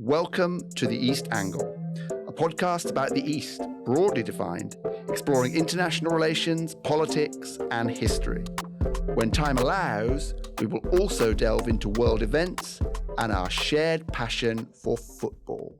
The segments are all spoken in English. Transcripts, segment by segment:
Welcome to The East Angle, a podcast about the East, broadly defined, exploring international relations, politics, and history. When time allows, we will also delve into world events and our shared passion for football.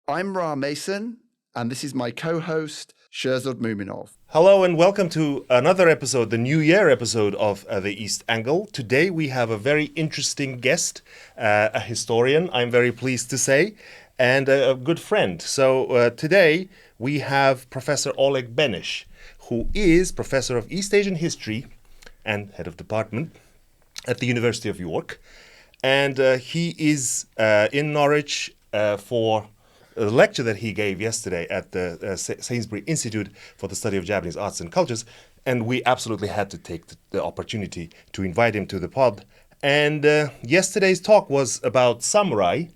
I'm Ra Mason, and this is my co-host, Sherzod Muminov. Hello and welcome to another episode, the New Year episode of The East Angle. Today we have a very interesting guest, a historian, I'm very pleased to say, and a good friend. So today we have Professor Oleg Benesch, who is Professor of East Asian History and Head of Department at the University of York. And he is in Norwich for a lecture that he gave yesterday at the Sainsbury Institute for the Study of Japanese Arts and Cultures, and we absolutely had to take the opportunity to invite him to the pod. And yesterday's talk was about samurai.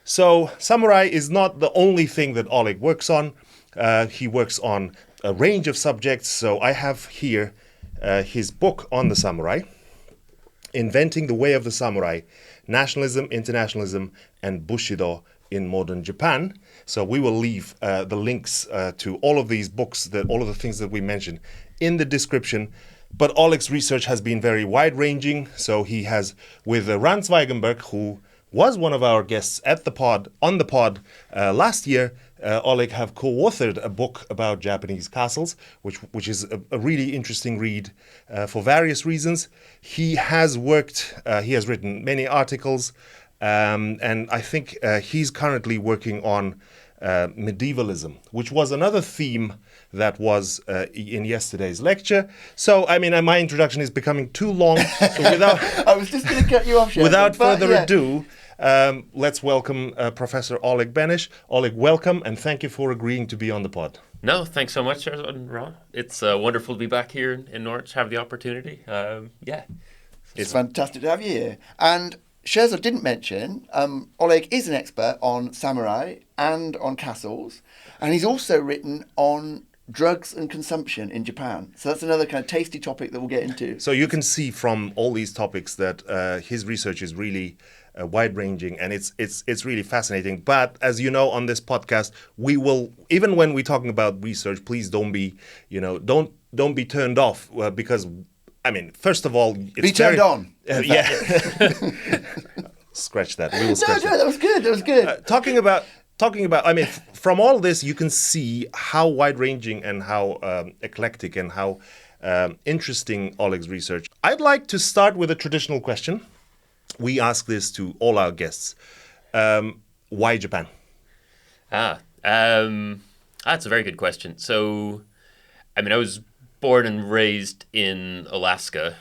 So samurai is not the only thing that Oleg works on. He works on a range of subjects. So I have here his book on the samurai, Inventing the Way of the Samurai, Nationalism, Internationalism, and Bushido in Modern Japan. So we will leave the links to all of these books, all of the things that we mentioned in the description. But Oleg's research has been very wide-ranging. So he has, with Ran Zwigenberg, who was one of our guests at the pod, on the pod last year, Oleg have co-authored a book about Japanese castles, which is a really interesting read for various reasons. He has written many articles, and I think he's currently working on medievalism, which was another theme that was in yesterday's lecture. So, I mean, my introduction is becoming too long. So without, I was just going to cut you off, Sherzod, without further ado, let's welcome Professor Oleg Benesch. Oleg, welcome, and thank you for agreeing to be on the pod. No, thanks so much, Sherzod and Ron. It's wonderful to be back here in Norwich, have the opportunity. It's fantastic to have you here. And Sherzod didn't mention, Oleg is an expert on samurai and on castles, and he's also written on drugs and consumption in Japan. So that's another kind of tasty topic that we'll get into. So you can see from all these topics that his research is really wide-ranging, and it's really fascinating. But as you know, on this podcast, we will, even when we're talking about research, please don't be be turned off because, I mean, first of all, it's be turned on. Yeah. Scratch that. We will scratch that. That was good. That was good. Talking about, I mean, from all this, you can see how wide-ranging and how eclectic and how interesting Oleg's research. I'd like to start with a traditional question. We ask this to all our guests. Why Japan? That's a very good question. So, I mean, I was born and raised in Alaska,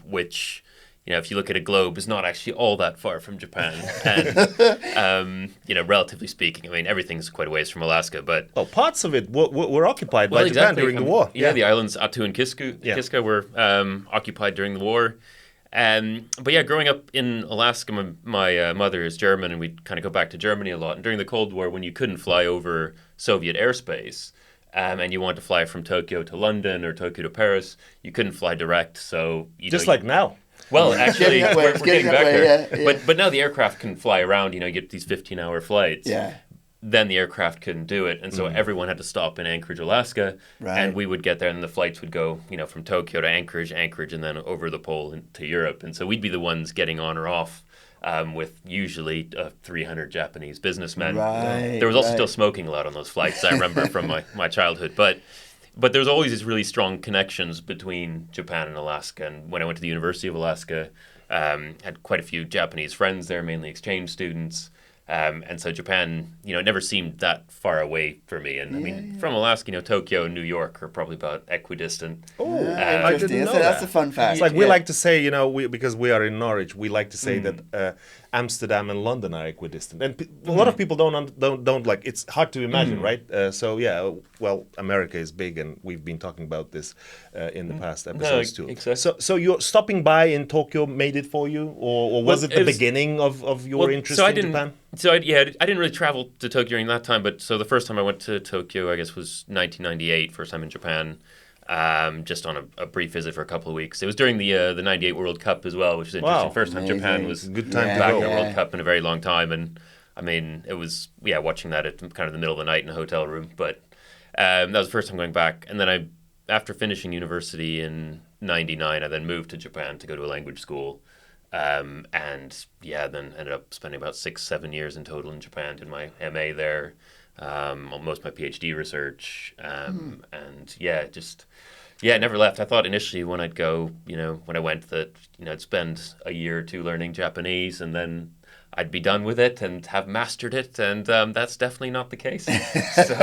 which, if you look at a globe, is not actually all that far from Japan. And, relatively speaking, I mean, everything's quite a ways from Alaska, but... Well, parts of it were occupied by Japan during the war. Yeah, the islands Attu and Kiska were occupied during the war. But yeah, growing up in Alaska, my mother is German, and we'd kind of go back to Germany a lot. And during the Cold War, when you couldn't fly over Soviet airspace, and you wanted to fly from Tokyo to London or Tokyo to Paris, you couldn't fly direct. So like now. Well, actually, we're getting back there. Yeah. But now the aircraft can fly around. You get these 15-hour flights. Yeah. Then the aircraft couldn't do it, and so everyone had to stop in Anchorage, Alaska, and we would get there, and the flights would go, from Tokyo to Anchorage, and then over the pole to Europe, and so we'd be the ones getting on or off with usually 300 Japanese businessmen. Right, there was also still smoking a lot on those flights, I remember from my childhood, but there was always these really strong connections between Japan and Alaska, and when I went to the University of Alaska, had quite a few Japanese friends there, mainly exchange students. And so Japan, it never seemed that far away for me. And from Alaska, Tokyo and New York are probably about equidistant. Oh, I didn't know that's a fun fact. It's like we like to say, because we are in Norwich, we like to say that Amsterdam and London are equidistant. And a lot of people don't like. It's hard to imagine, right? America is big, and we've been talking about this in the past episodes too. Exactly. So you're stopping by in Tokyo made it for you, or was it the beginning of your interest in Japan? So I didn't really travel to Tokyo during that time, but so the first time I went to Tokyo, I guess, was 1998, first time in Japan, just on a brief visit for a couple of weeks. It was during the 98 World Cup as well, which was interesting. Wow. First time Amazing. Japan was Good time back to in go. the World Cup in a very long time, and I mean, it was, watching that at kind of the middle of the night in a hotel room. But that was the first time going back. And then after finishing university in 99, I then moved to Japan to go to a language school. Then ended up spending about 6-7 years in total in Japan. Did my MA there, most of my PhD research. Never left. I thought initially when I'd go, when I went that, I'd spend a year or two learning Japanese and then I'd be done with it and have mastered it, and that's definitely not the case. So,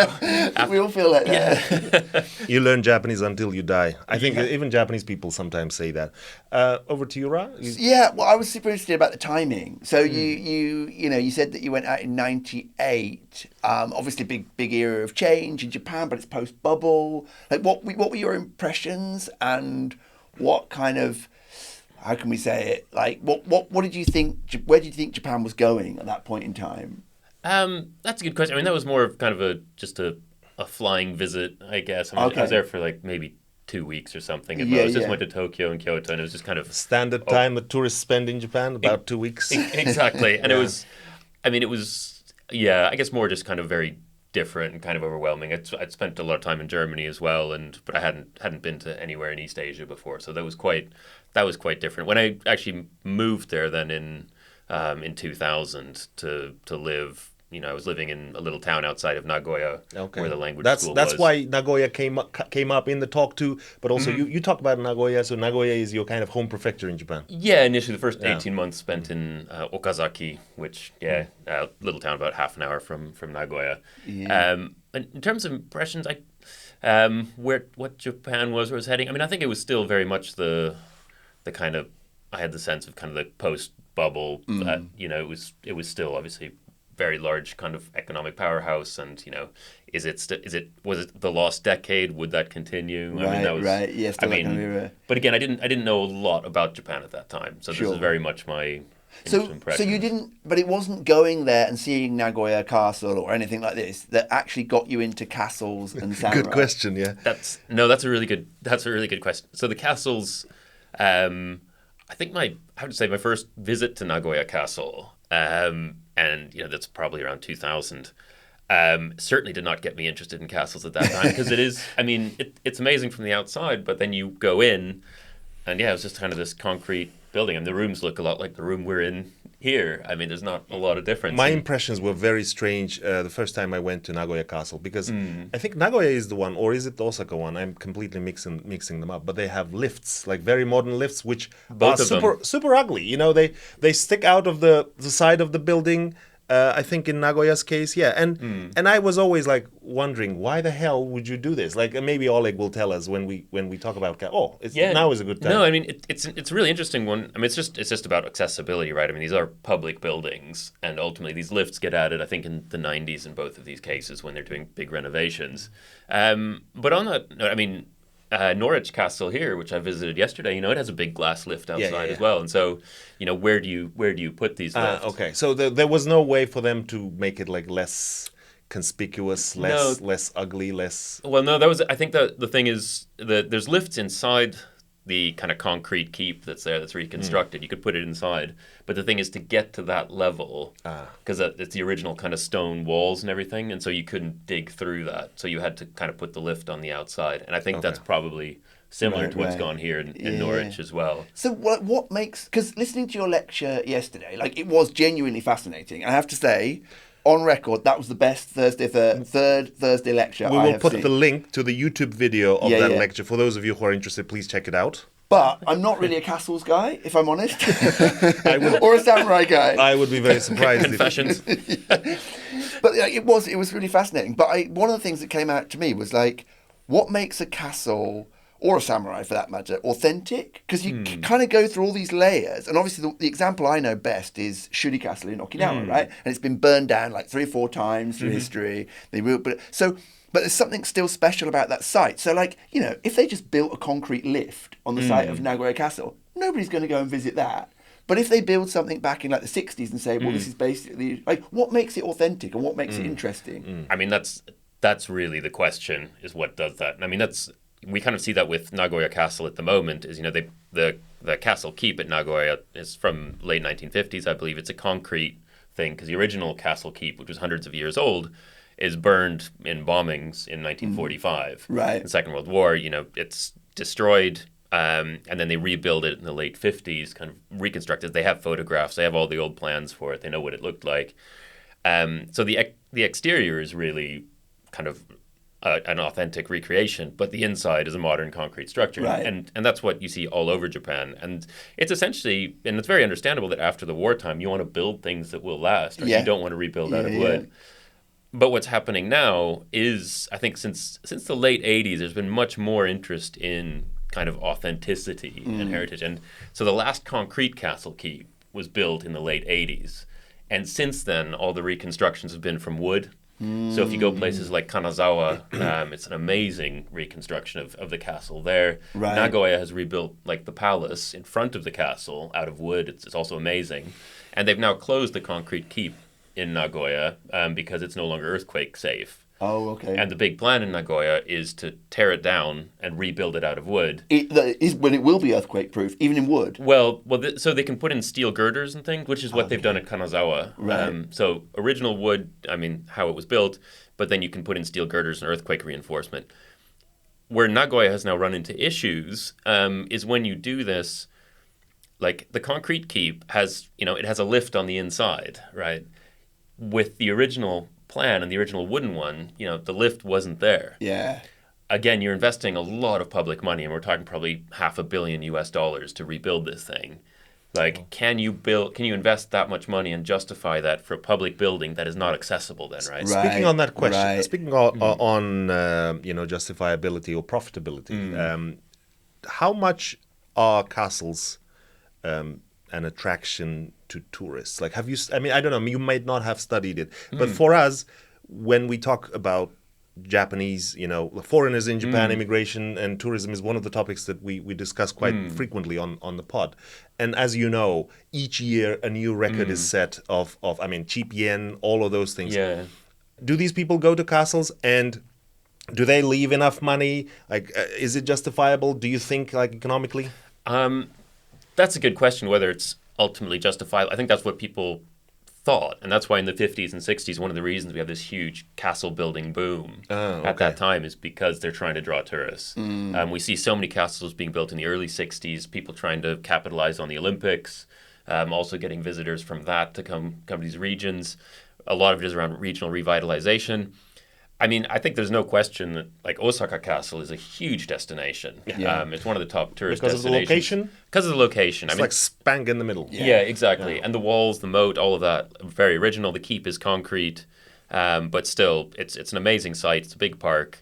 we all feel like that. You learn Japanese until you die. I think even Japanese people sometimes say that. Over to you, Ra. Yeah, well, I was super interested about the timing. So you said that you went out in '98. Obviously, big era of change in Japan, but it's post bubble. Like, what were your impressions, and what kind of, how can we say it? Like, what did you think? Where did you think Japan was going at that point in time? That's a good question. I mean, that was more of kind of just a flying visit, I guess. I was there for like maybe 2 weeks or something. And I just went to Tokyo and Kyoto, and it was just kind of standard time that tourists spend in Japan, about 2 weeks. Exactly, and it was, I guess more just kind of very different and kind of overwhelming. I'd spent a lot of time in Germany as well, but I hadn't been to anywhere in East Asia before, so that was quite different. When I actually moved there then in 2000 to live, I was living in a little town outside of Nagoya, where the language school was. That's why Nagoya came up in the talk too, but also you talk about Nagoya, so Nagoya is your kind of home prefecture in Japan. Yeah, initially the first 18 months spent in Okazaki, which, a little town about half an hour from Nagoya. Yeah. In terms of impressions, what Japan was, where it was heading, I think it was still very much the kind of, I had the sense of kind of the post-bubble, that, it was still obviously very large kind of economic powerhouse, and was it the lost decade? Would that continue? Right. Yes. But again, I didn't know a lot about Japan at that time, so this is very much my impression. So you didn't, but it wasn't going there and seeing Nagoya Castle or anything like this that actually got you into castles and samurai. Good question. Yeah. That's a really good question. So the castles, I think I have to say my first visit to Nagoya Castle. And that's probably around 2000. Certainly did not get me interested in castles at that time, because it is, it's amazing from the outside, but then you go in, and it was just kind of this concrete building, and the rooms look a lot like the room we're in here. There's not a lot of difference. My impressions were very strange the first time I went to Nagoya Castle, because I think Nagoya is the one, or is it the Osaka one? I'm completely mixing them up. But they have lifts, like very modern lifts, which both are super ugly. They stick out of the side of the building. I think in Nagoya's case, and I was always like wondering, why the hell would you do this? Like, maybe Oleg will tell us when we talk about now is a good time. No, it's a really interesting one. It's just about accessibility, right? these are public buildings, and ultimately these lifts get added, I think, in the 90s in both of these cases when they're doing big renovations. But on that note, Norwich Castle here, which I visited yesterday, it has a big glass lift outside as well. And so, where do you put these lifts? Okay, so there was no way for them to make it like less conspicuous, less ugly, less. Well, no, that was. I think that the thing is that there's lifts inside the kind of concrete keep that's there, that's reconstructed. You could put it inside, but the thing is to get to that level, because it's the original kind of stone walls and everything, and so you couldn't dig through that. So you had to kind of put the lift on the outside, and I think that's probably similar to what's gone here in Norwich as well. So what makes, because listening to your lecture yesterday, it was genuinely fascinating. I have to say, on record, that was the best third Thursday lecture We I will have put seen. the link to the YouTube video of that lecture. For those of you who are interested, please check it out. But I'm not really a castles guy, if I'm honest. Or a samurai guy. I would be very surprised. Confessions. But it was really fascinating. But one of the things that came out to me was what makes a castle, or a samurai for that matter, authentic? Because you kind of go through all these layers. And obviously the example I know best is Shuri Castle in Okinawa, right? And it's been burned down 3 or 4 times through history. But there's something still special about that site. So, if they just built a concrete lift on the site of Nagoya Castle, nobody's going to go and visit that. But if they build something back in the 60s and say, well, this is basically, what makes it authentic and what makes it interesting? That's really the question, is what does that? We kind of see that with Nagoya Castle at the moment, is, the castle keep at Nagoya is from late 1950s, I believe. It's a concrete thing, because the original castle keep, which was hundreds of years old, is burned in bombings in 1945. Right. The Second World War, it's destroyed, and then they rebuild it in the late 50s, kind of reconstructed. They have photographs. They have all the old plans for it. They know what it looked like. So the exterior is really kind of an authentic recreation, but the inside is a modern concrete structure. Right. And that's what you see all over Japan. And it's essentially, and it's very understandable that after the wartime, you want to build things that will last, or you don't want to rebuild out of wood. But what's happening now is, I think since the late 80s, there's been much more interest in kind of authenticity and heritage. And so the last concrete castle keep was built in the late 80s. And since then, all the reconstructions have been from wood. So if you go places like Kanazawa, it's an amazing reconstruction of the castle there. Right. Nagoya has rebuilt like the palace in front of the castle out of wood. It's also amazing. And they've now closed the concrete keep in Nagoya because it's no longer earthquake safe. Oh, okay. And the big plan in Nagoya is to tear it down and rebuild it out of wood. When it will be earthquake proof, even in wood. So they can put in steel girders and things, which is what they've done at Kanazawa. Right. So original wood, how it was built, but then you can put in steel girders and earthquake reinforcement. Where Nagoya has now run into issues is when you do this, like the concrete keep has, it has a lift on the inside, right? With the original plan and the original wooden one, the lift wasn't there. Yeah. Again, you're investing a lot of public money, and we're talking probably $500 million to rebuild this thing. Like, can you invest that much money and justify that for a public building that is not accessible then, right? Speaking on that question, speaking on justifiability or profitability, how much are castles an attraction to tourists? Like, have you? I don't know. You might not have studied it, but for us, when we talk about Japanese, foreigners in Japan, immigration and tourism is one of the topics that we discuss quite frequently on the pod. And as you know, each year a new record is set of cheap yen, all of those things. Yeah. Do these people go to castles, and do they leave enough money? Like, is it justifiable? Do you think, like, economically? That's a good question, whether it's ultimately justifiable. I think that's what people thought, and that's why in the 50s and 60s, one of the reasons we have this huge castle building boom at that time is because they're trying to draw tourists. We see so many castles being built in the early 60s, people trying to capitalize on the Olympics, also getting visitors from that to come to these regions. A lot of it is around regional revitalization. I think there's no question that, like, Osaka Castle is a huge destination. Yeah. It's one of the top tourist destinations. Because of the location? Because of the location. It's like spang in the middle. Yeah, exactly. Yeah. And the walls, the moat, all of that, very original. The keep is concrete, but still, it's an amazing site. It's a big park.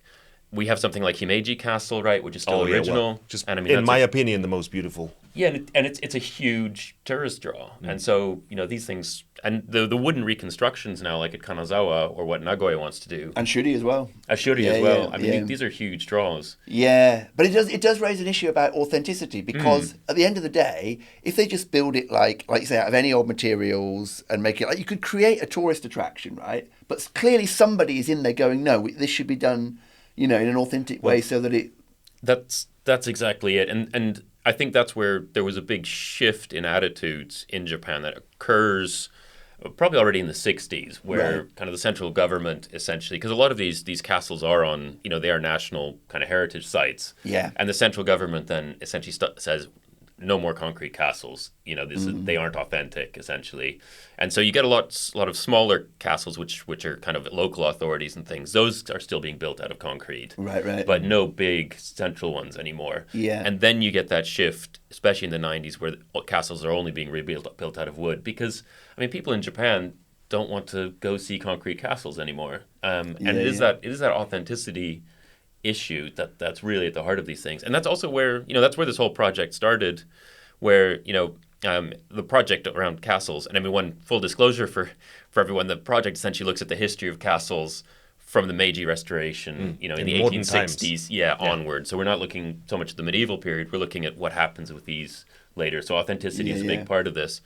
We have something like Himeji Castle, right, which is still original. In my opinion, the most beautiful. Yeah, and it's a huge tourist draw. And so, these things, and the wooden reconstructions now, like at Kanazawa, or what Nagoya wants to do. And Shuri as well. These are huge draws. Yeah, but it does raise an issue about authenticity, because at the end of the day, if they just build it like you say, out of any old materials and make it, like, you could create a tourist attraction, right? But clearly somebody is in there going, no, this should be done, in an authentic way, so that it... That's exactly it. And I think that's where there was a big shift in attitudes in Japan that occurs probably already in the 60s, where kind of the central government essentially, because a lot of these castles are on, they are national kind of heritage sites. Yeah. And the central government then essentially says, no more concrete castles. They aren't authentic, essentially. And so you get a lot of smaller castles, which are kind of local authorities and things. Those are still being built out of concrete. Right. But no big central ones anymore. Yeah. And then you get that shift, especially in the 90s, where castles are only being built out of wood. Because, people in Japan don't want to go see concrete castles anymore. It is that authenticity issue that's really at the heart of these things. And that's also where this whole project started, where the project around castles, and one full disclosure for everyone, the project essentially looks at the history of castles from the Meiji Restoration, in the 1860s onward. So we're not looking so much at the medieval period, we're looking at what happens with these later. So authenticity is a big part of this.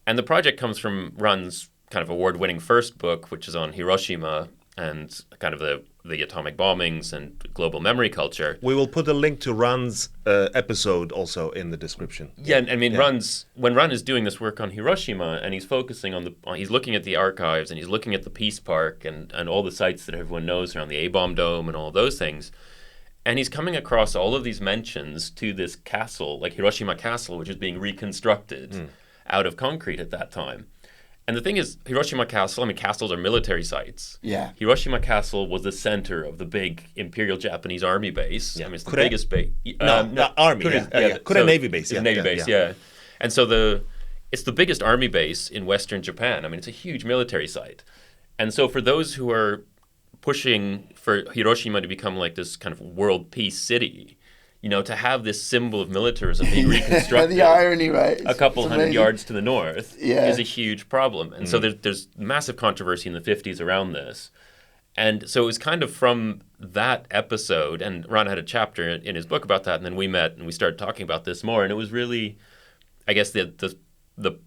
And the project comes from Ran's kind of award-winning first book, which is on Hiroshima, and kind of the atomic bombings and global memory culture. We will put a link to Ran's episode also in the description. Yeah, I mean, when Ran is doing this work on Hiroshima, and he's focusing he's looking at the archives, and he's looking at the Peace Park and all the sites that everyone knows around the A-bomb dome and all those things. And he's coming across all of these mentions to this castle, like Hiroshima Castle, which is being reconstructed out of concrete at that time. And the thing is, Hiroshima Castle, I mean, castles are military sites. Yeah. Hiroshima Castle was the center of the big Imperial Japanese Army base. Yeah. I mean, it's the Kure? biggest base. No, Army. Kure Navy Base. It's a Navy base, yeah. And so it's the biggest army base in Western Japan. I mean, it's a huge military site. And so for those who are pushing for Hiroshima to become like this kind of world peace city, you know, to have this symbol of militarism being reconstructed The irony, right? a couple hundred yards to the north is a huge problem. And so there's massive controversy in the 50s around this. And so it was kind of from that episode, and Ran had a chapter in his book about that, and then we met and we started talking about this more. And it was really, I guess the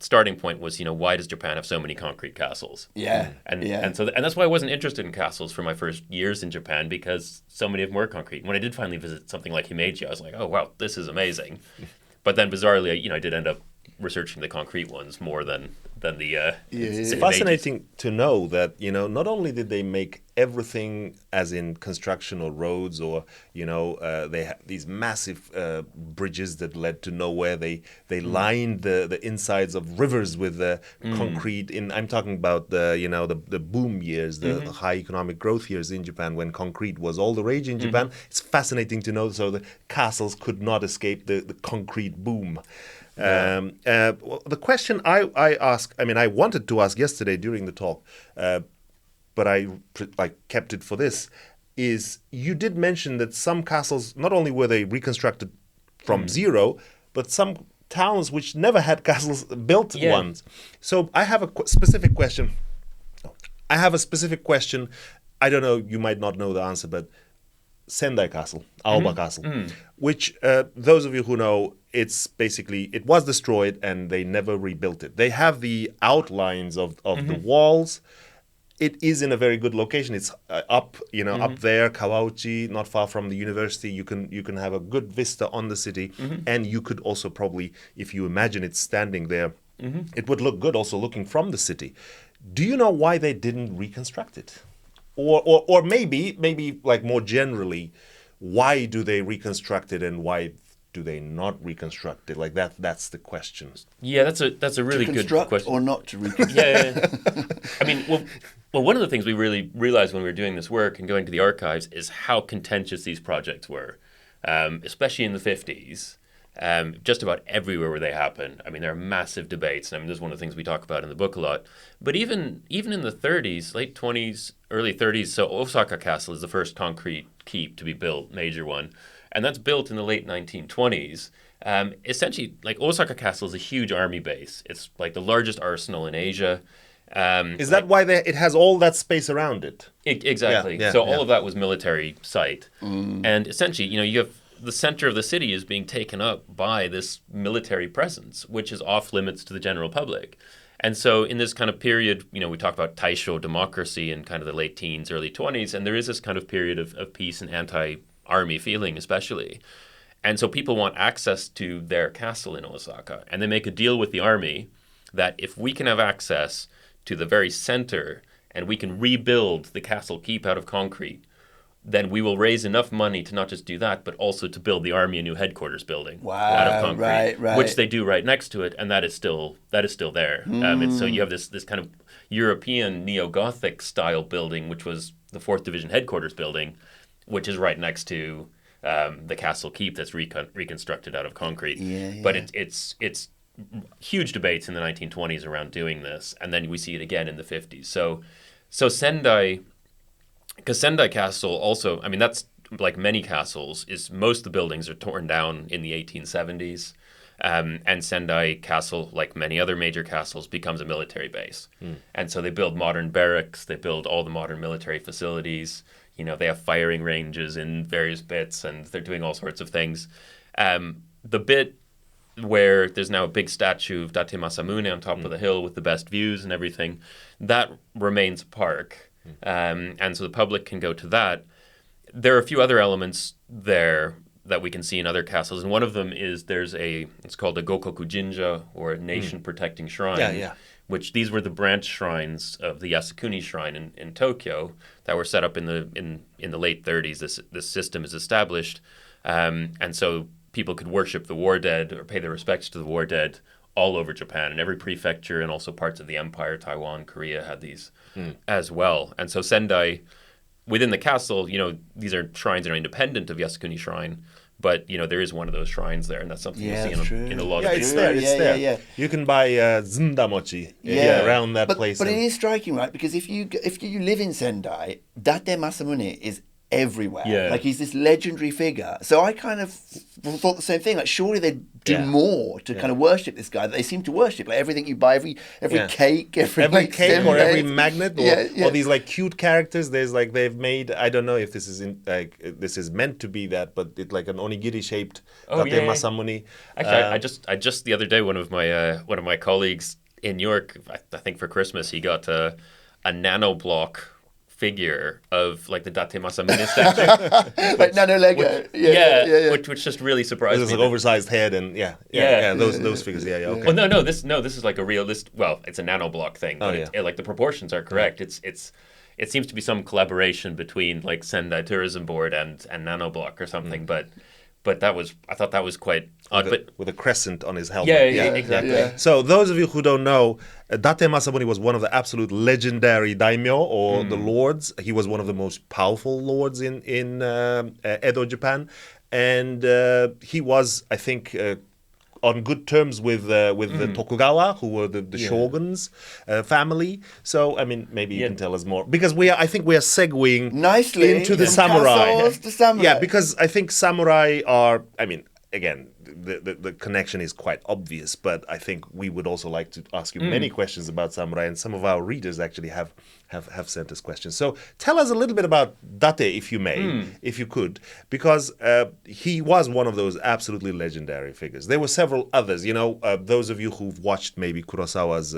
starting point was, you know, why does Japan have so many concrete castles? And that's why I wasn't interested in castles for my first years in Japan, because so many of them were concrete. And when I did finally visit something like Himeji, I was like, oh wow, this is amazing. But then bizarrely, I did end up researching the concrete ones more than the It's fascinating to know that, not only did they make everything as in construction or roads or, they had these massive bridges that led to nowhere. They lined the insides of rivers with concrete. I'm talking about the boom years, the high economic growth years in Japan when concrete was all the rage in Japan. It's fascinating to know. So the castles could not escape the concrete boom. The question I asked, I wanted to ask yesterday during the talk, but I kept it for this, is you did mention that some castles, not only were they reconstructed from zero, but some towns which never had castles built ones. So I have a specific question. I don't know, you might not know the answer, but Sendai Castle, Aoba Castle, which those of you who know, it was destroyed and they never rebuilt it. They have the outlines of the walls. It is in a very good location. It's up there, Kawauchi, not far from the university. You can have a good vista on the city, and you could also probably, if you imagine it standing there, it would look good also looking from the city. Do you know why they didn't reconstruct it? Or maybe like more generally, why do they reconstruct it and why do they not reconstruct it? Like that's the question. Yeah, that's a really good question. Or not to reconstruct. Well, one of the things we really realized when we were doing this work and going to the archives is how contentious these projects were, especially in the 50s. Just about everywhere where they happen. There are massive debates, and this is one of the things we talk about in the book a lot. But even in the 30s, late 20s, early 30s, so Osaka Castle is the first concrete keep to be built, major one, and that's built in the late 1920s. Essentially, like Osaka Castle is a huge army base. It's like the largest arsenal in Asia. Is that why it has all that space around it? Exactly. All of that was military site, and essentially, you have the center of the city is being taken up by this military presence, which is off limits to the general public. And so in this kind of period, we talk about Taisho democracy in kind of the late teens, early 20s, and there is this kind of period of peace and anti-army feeling especially. And so people want access to their castle in Osaka, and they make a deal with the army that if we can have access to the very center and we can rebuild the castle keep out of concrete, then we will raise enough money to not just do that, but also to build the army a new headquarters building out of concrete, right. which they do right next to it, and that is still there. And so you have this kind of European neo-Gothic style building, which was the 4th Division headquarters building, which is right next to the castle keep that's reconstructed out of concrete. But it's huge debates in the 1920s around doing this, and then we see it again in the 50s. So Sendai. Because Sendai Castle also, that's like many castles, is most of the buildings are torn down in the 1870s. And Sendai Castle, like many other major castles, becomes a military base. And so they build modern barracks, they build all the modern military facilities. They have firing ranges in various bits, and they're doing all sorts of things. The bit where there's now a big statue of Date Masamune on top of the hill with the best views and everything, that remains a park. And so the public can go to that. There are a few other elements there that we can see in other castles, and one of them is it's called a Gokoku Jinja, or a nation-protecting shrine, which these were the branch shrines of the Yasukuni Shrine in Tokyo that were set up in the late 30s. This system is established, and so people could worship the war dead or pay their respects to the war dead all over Japan, and every prefecture and also parts of the empire, Taiwan, Korea, had these as well. And so Sendai, within the castle, these are shrines that are independent of Yasukuni Shrine, but there is one of those shrines there, and that's something you see in a lot of it's there. It's there. Yeah. You can buy zindamochi around that place. But it is striking, right? Because if you live in Sendai, Date Masamune is everywhere. Yeah. Like, he's this legendary figure. So I kind of thought the same thing. Like, surely they'd do more to kind of worship this guy that they seem to worship. Like, everything you buy, every cake, every cake or every magnet or these like cute characters. There's like they've made. I don't know if this is this is meant to be that, but it's like an onigiri shaped Date Masamune. Actually, I just the other day, one of my colleagues in New York, I think for Christmas, he got a nano block figure of like the Date Masamune statue, like nano Lego, which just really surprised me. It's like oversized head and those figures. Okay. Well, no, this is like a realist. Well, it's a nano block thing, but like the proportions are correct. It seems to be some collaboration between like Sendai Tourism Board and Nanoblock or something, but I thought that was quite odd. With a crescent on his helmet. Yeah, exactly. Yeah. So those of you who don't know, Date Masamune was one of the absolute legendary daimyo, or the lords. He was one of the most powerful lords in Edo, Japan, and he was, I think, on good terms with the Tokugawa, who were the shogun's family. So, I mean, maybe you can tell us more, because I think we are segueing nicely into the samurai. Yeah, because I think samurai are, I mean, again, the connection is quite obvious, but I think we would also like to ask you many questions about samurai, and some of our readers actually have sent us questions. So tell us a little bit about Date, if you may, if you could, because he was one of those absolutely legendary figures. There were several others, those of you who've watched maybe Kurosawa's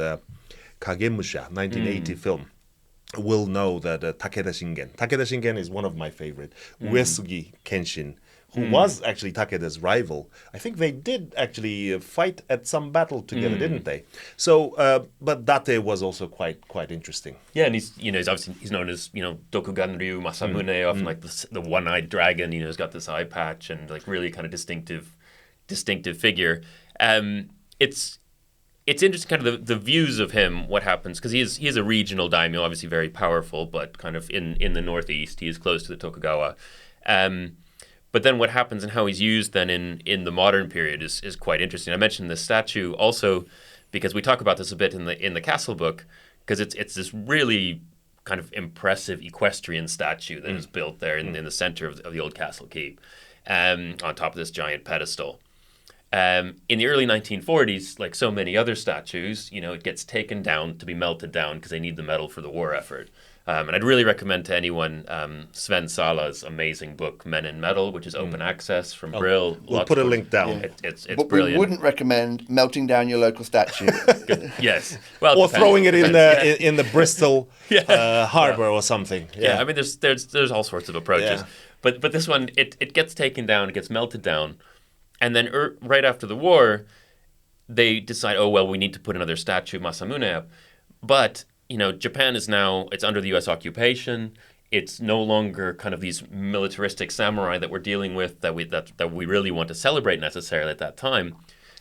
Kagemusha, 1980 film, will know that Takeda Shingen is one of my favorite. Uesugi Kenshin, who was actually Takeda's rival. I think they did actually fight at some battle together, didn't they? So, but Date was also quite interesting. Yeah, and he's obviously he's known as Dokugan Ryu Masamune, often like the one-eyed dragon. He's got this eye patch and like really kind of distinctive figure. It's interesting, kind of the views of him. What happens, because he is a regional daimyo, obviously very powerful, but kind of in the northeast, he is close to the Tokugawa. But then what happens and how he's used then in the modern period is quite interesting. I mentioned the statue also because we talk about this a bit in the Castle book, because it's this really kind of impressive equestrian statue that is built there in the center of the old castle keep, on top of this giant pedestal. In the early 1940s, like so many other statues, it gets taken down to be melted down because they need the metal for the war effort. And I'd really recommend to anyone Sven Saaler's amazing book, Men in Metal, which is open access from Brill. We'll put a link down. Yeah. It's but brilliant. we wouldn't recommend melting down your local statue. Yes. Well, or throwing it in the Bristol harbor or something. Yeah. I mean, there's all sorts of approaches. Yeah. But this one, it gets taken down, it gets melted down. And then right after the war, they decide, we need to put another statue of Masamune up. But Japan is now, it's under the U.S. occupation. It's no longer kind of these militaristic samurai that we're dealing with that we really want to celebrate necessarily at that time.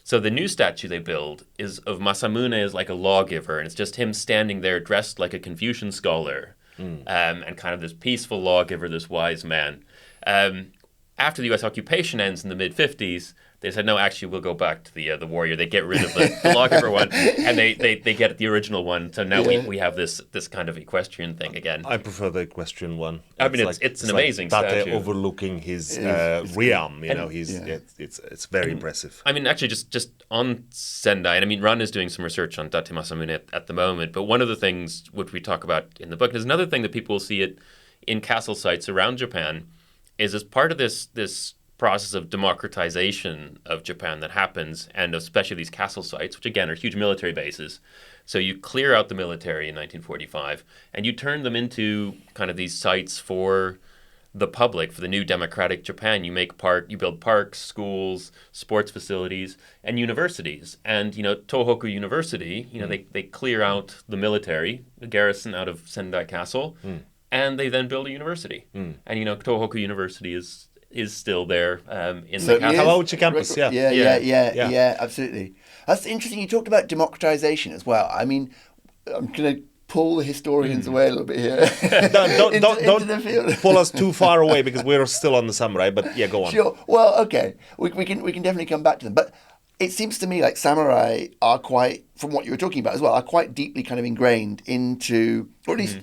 So the new statue they build is of Masamune as like a lawgiver, and it's just him standing there dressed like a Confucian scholar, and kind of this peaceful lawgiver, this wise man. After the U.S. occupation ends in the mid-50s, they said, no, actually, we'll go back to the warrior. They get rid of the lawgiver one, and they get the original one. So now we have this kind of equestrian thing again. I prefer the equestrian one. I mean, it's an amazing statue. Date overlooking his realm, it's very impressive. I mean, actually, just on Sendai, and I mean, Ran is doing some research on Date Masamune at the moment, but one of the things which we talk about in the book, and there's another thing that people will see it in castle sites around Japan, is as part of this process of democratization of Japan that happens, and especially these castle sites, which again are huge military bases. So you clear out the military in 1945, and you turn them into kind of these sites for the public, for the new democratic Japan. You build parks, schools, sports facilities, and universities. And Tohoku University, they clear out the military, the garrison out of Sendai Castle, and they then build a university. And Tohoku University is still there in the Kawaguchi campus. Yeah, absolutely. That's interesting. You talked about democratization as well. I mean, I'm going to pull the historians away a little bit here. Don't pull us too far away, because we're still on the samurai. But yeah, go on. Sure. Well, okay. We can definitely come back to them. But it seems to me like samurai are quite, from what you were talking about as well, are quite deeply kind of ingrained into, or at least,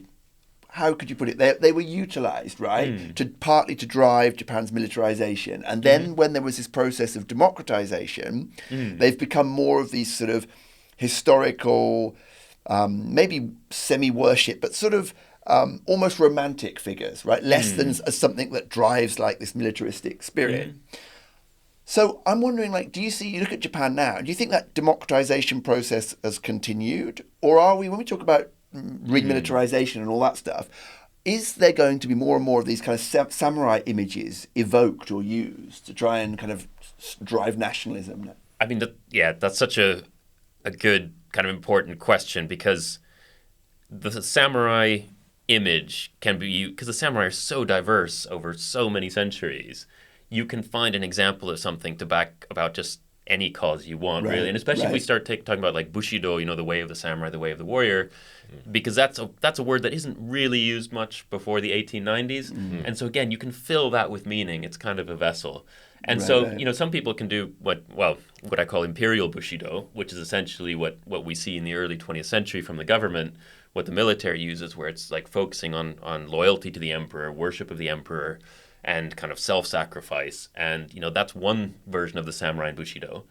how could you put it? They were utilized, right, partly to drive Japan's militarization. And then when there was this process of democratization, they've become more of these sort of historical, maybe semi-worship, but sort of almost romantic figures, right? Less than as something that drives like this militaristic spirit. So I'm wondering, like, you look at Japan now, do you think that democratization process has continued? Or are we, when we talk about remilitarization and all that stuff, is there going to be more and more of these kind of samurai images evoked or used to try and kind of drive nationalism? I mean, that's such a good kind of important question, because the samurai image can be, because the samurai are so diverse over so many centuries, you can find an example of something to back about just any cause you want, really. And especially if we start talking about like Bushido, the way of the samurai, the way of the warrior, because that's a word that isn't really used much before the 1890s. And so again, you can fill that with meaning. It's kind of a vessel. And some people can do what I call imperial Bushido, which is essentially what we see in the early 20th century from the government, what the military uses, where it's like focusing on loyalty to the emperor, worship of the emperor, and kind of self-sacrifice. And, that's one version of the samurai Bushido.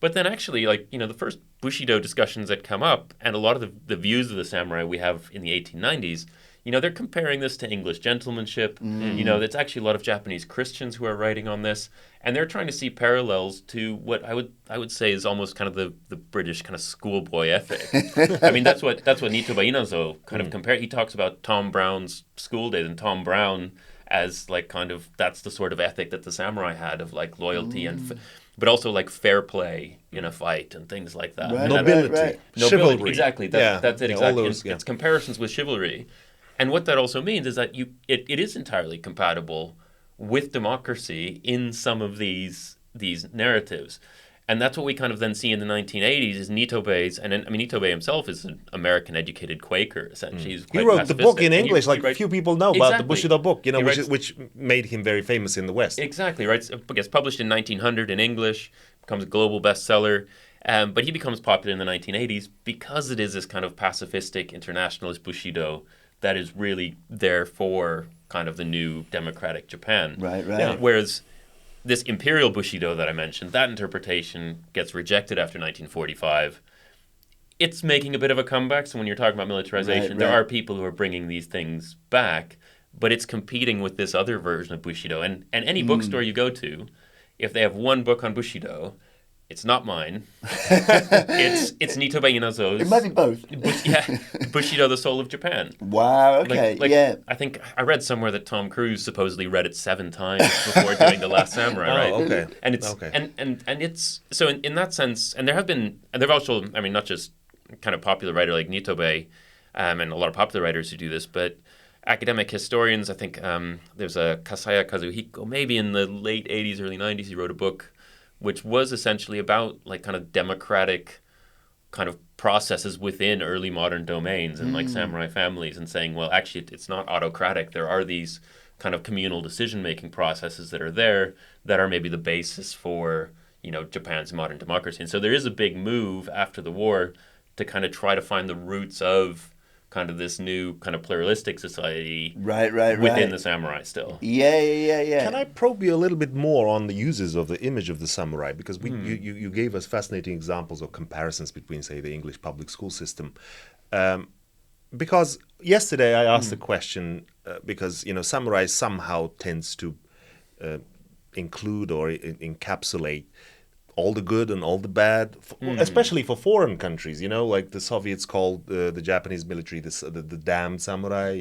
But then actually, the first Bushido discussions that come up, and a lot of the views of the samurai we have in the 1890s, they're comparing this to English gentlemanship. It's actually a lot of Japanese Christians who are writing on this, and they're trying to see parallels to what I would say is almost kind of the British kind of schoolboy ethic. I mean, that's what Nitoba Inazo kind of compare. He talks about Tom Brown's school days, and Tom Brown as like kind of, that's the sort of ethic that the samurai had of like loyalty but also like fair play in a fight and things like that. Nobility. Chivalry. Exactly. That's it. Exactly. It's comparisons with chivalry. And what that also means is that it is entirely compatible with democracy in some of these narratives. And that's what we kind of then see in the 1980s is Nitobe's, and Nitobe himself is an American-educated Quaker, essentially. He's quite he wrote the book in English, few people know about the Bushido book, which made him very famous in the West. Exactly, right? It gets published in 1900 in English, becomes a global bestseller, but he becomes popular in the 1980s because it is this kind of pacifistic, internationalist Bushido that is really there for kind of the new democratic Japan. Right. Yeah. Whereas this imperial Bushido that I mentioned, that interpretation gets rejected after 1945. It's making a bit of a comeback. So when you're talking about militarization, there are people who are bringing these things back, but it's competing with this other version of Bushido. And any bookstore you go to, if they have one book on Bushido, it's not mine. It's Nitobe Inazo's. It might be both. Bushido, the Soul of Japan. Wow. Okay. Yeah. I think I read somewhere that Tom Cruise supposedly read it 7 times before doing The Last Samurai. Right. Okay. And it's and it's so in that sense. And there've also not just kind of popular writer like Nitobe, and a lot of popular writers who do this, but academic historians. I think there's a Kasaya Kazuhiko, maybe in the late 80s, early 90s, he wrote a book which was essentially about like kind of democratic kind of processes within early modern domains and like samurai families, and saying, well, actually it's not autocratic. There are these kind of communal decision-making processes that are there that are maybe the basis for, Japan's modern democracy. And so there is a big move after the war to kind of try to find the roots of kind of this new kind of pluralistic society within the samurai still. Yeah. Can I probe you a little bit more on the uses of the image of the samurai? Because you gave us fascinating examples of comparisons between, say, the English public school system. Because yesterday I asked the question, because, samurai somehow tends to include or encapsulate all the good and all the bad, especially for foreign countries. Like the Soviets called the Japanese military the damned samurai.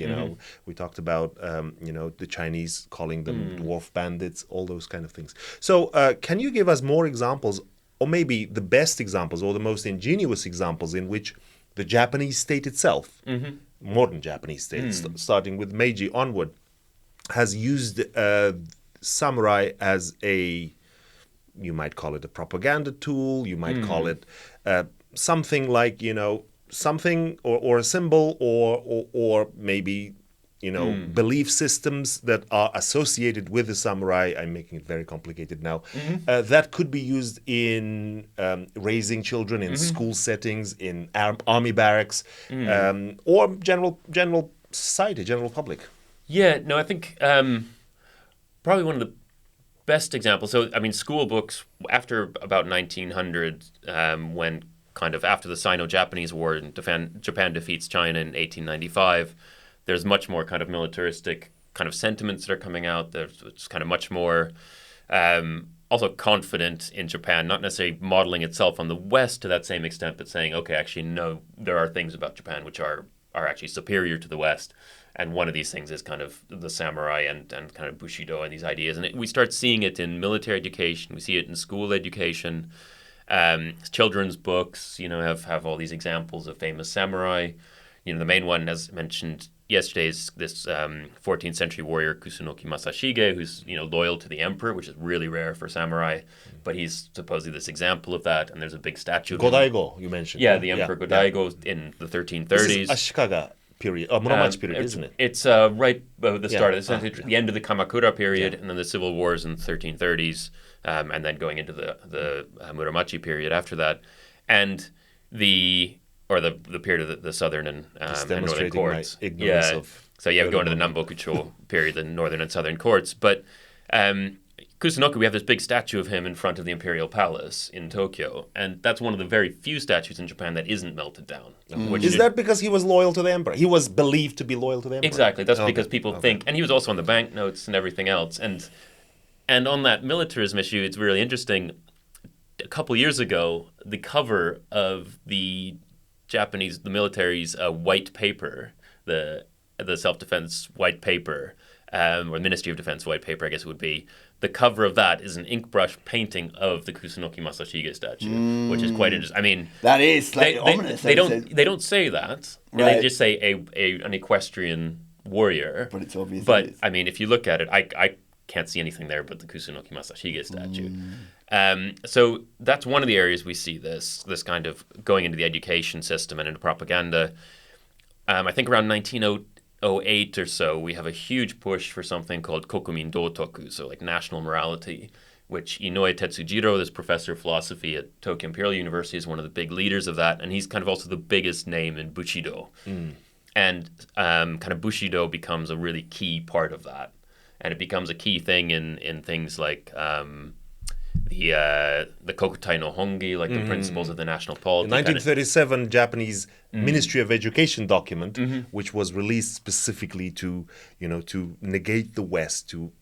We talked about the Chinese calling them dwarf bandits, all those kind of things. So can you give us more examples, or maybe the best examples or the most ingenious examples in which the Japanese state itself, modern Japanese state, starting with Meiji onward, has used samurai as you might call it a propaganda tool, you might call it something like, something or a symbol or maybe, belief systems that are associated with the samurai. I'm making it very complicated now. That could be used in raising children in school settings, in army barracks, or general society, general public. Yeah, no, I think probably one of the best examples. So, I mean, school books after about 1900, when kind of after the Sino-Japanese War and Japan defeats China in 1895, there's much more kind of militaristic kind of sentiments that are coming out. There's kind of much more also confident in Japan, not necessarily modeling itself on the West to that same extent, but saying, okay, actually, no, there are things about Japan which are actually superior to the West. And one of these things is kind of the samurai and kind of Bushido and these ideas. And we start seeing it in military education. We see it in school education. Children's books, have all these examples of famous samurai. The main one, as mentioned yesterday, is this 14th century warrior Kusunoki Masashige, who's, loyal to the emperor, which is really rare for samurai. But he's supposedly this example of that. And there's a big statue of him. Godaigo, you mentioned. Yeah, the Emperor Godaigo in the 1330s. This is Ashikaga period, Muromachi period, isn't it? It's right at the start of the end of the Kamakura period, and then the civil wars in the 1330s, and then going into the Muromachi period after that, and the period of the southern and northern courts. So we go into the Nambokucho period, the northern and southern courts, but. Kusunoki, we have this big statue of him in front of the Imperial Palace in Tokyo, and that's one of the very few statues in Japan that isn't melted down. Is that because he was loyal to the emperor? He was believed to be loyal to the emperor? Exactly. That's because people think, and he was also on the banknotes and everything else. And on that militarism issue, it's really interesting. A couple years ago, the cover of the military's white paper, the self-defense white paper, or Ministry of Defense white paper, I guess it would be. The cover of that is an ink brush painting of the Kusunoki Masashige statue, which is quite interesting. I mean, that is slightly ominous. They don't say that. Right. They just say an equestrian warrior. But it's obvious. But I mean, if you look at it, I can't see anything there but the Kusunoki Masashige statue. So that's one of the areas we see this kind of going into the education system and into propaganda. I think around 1908 or so, we have a huge push for something called kokumin dotoku, so like national morality, which Inoue Tetsujiro, this professor of philosophy at Tokyo Imperial University, is one of the big leaders of that, and he's kind of also the biggest name in Bushido. And kind of Bushido becomes a really key part of that, and it becomes a key thing in things like the Kokutai no Hongi, like the principles of the national polity. The 1937 Japanese Ministry of Education document, which was released specifically to negate the West, to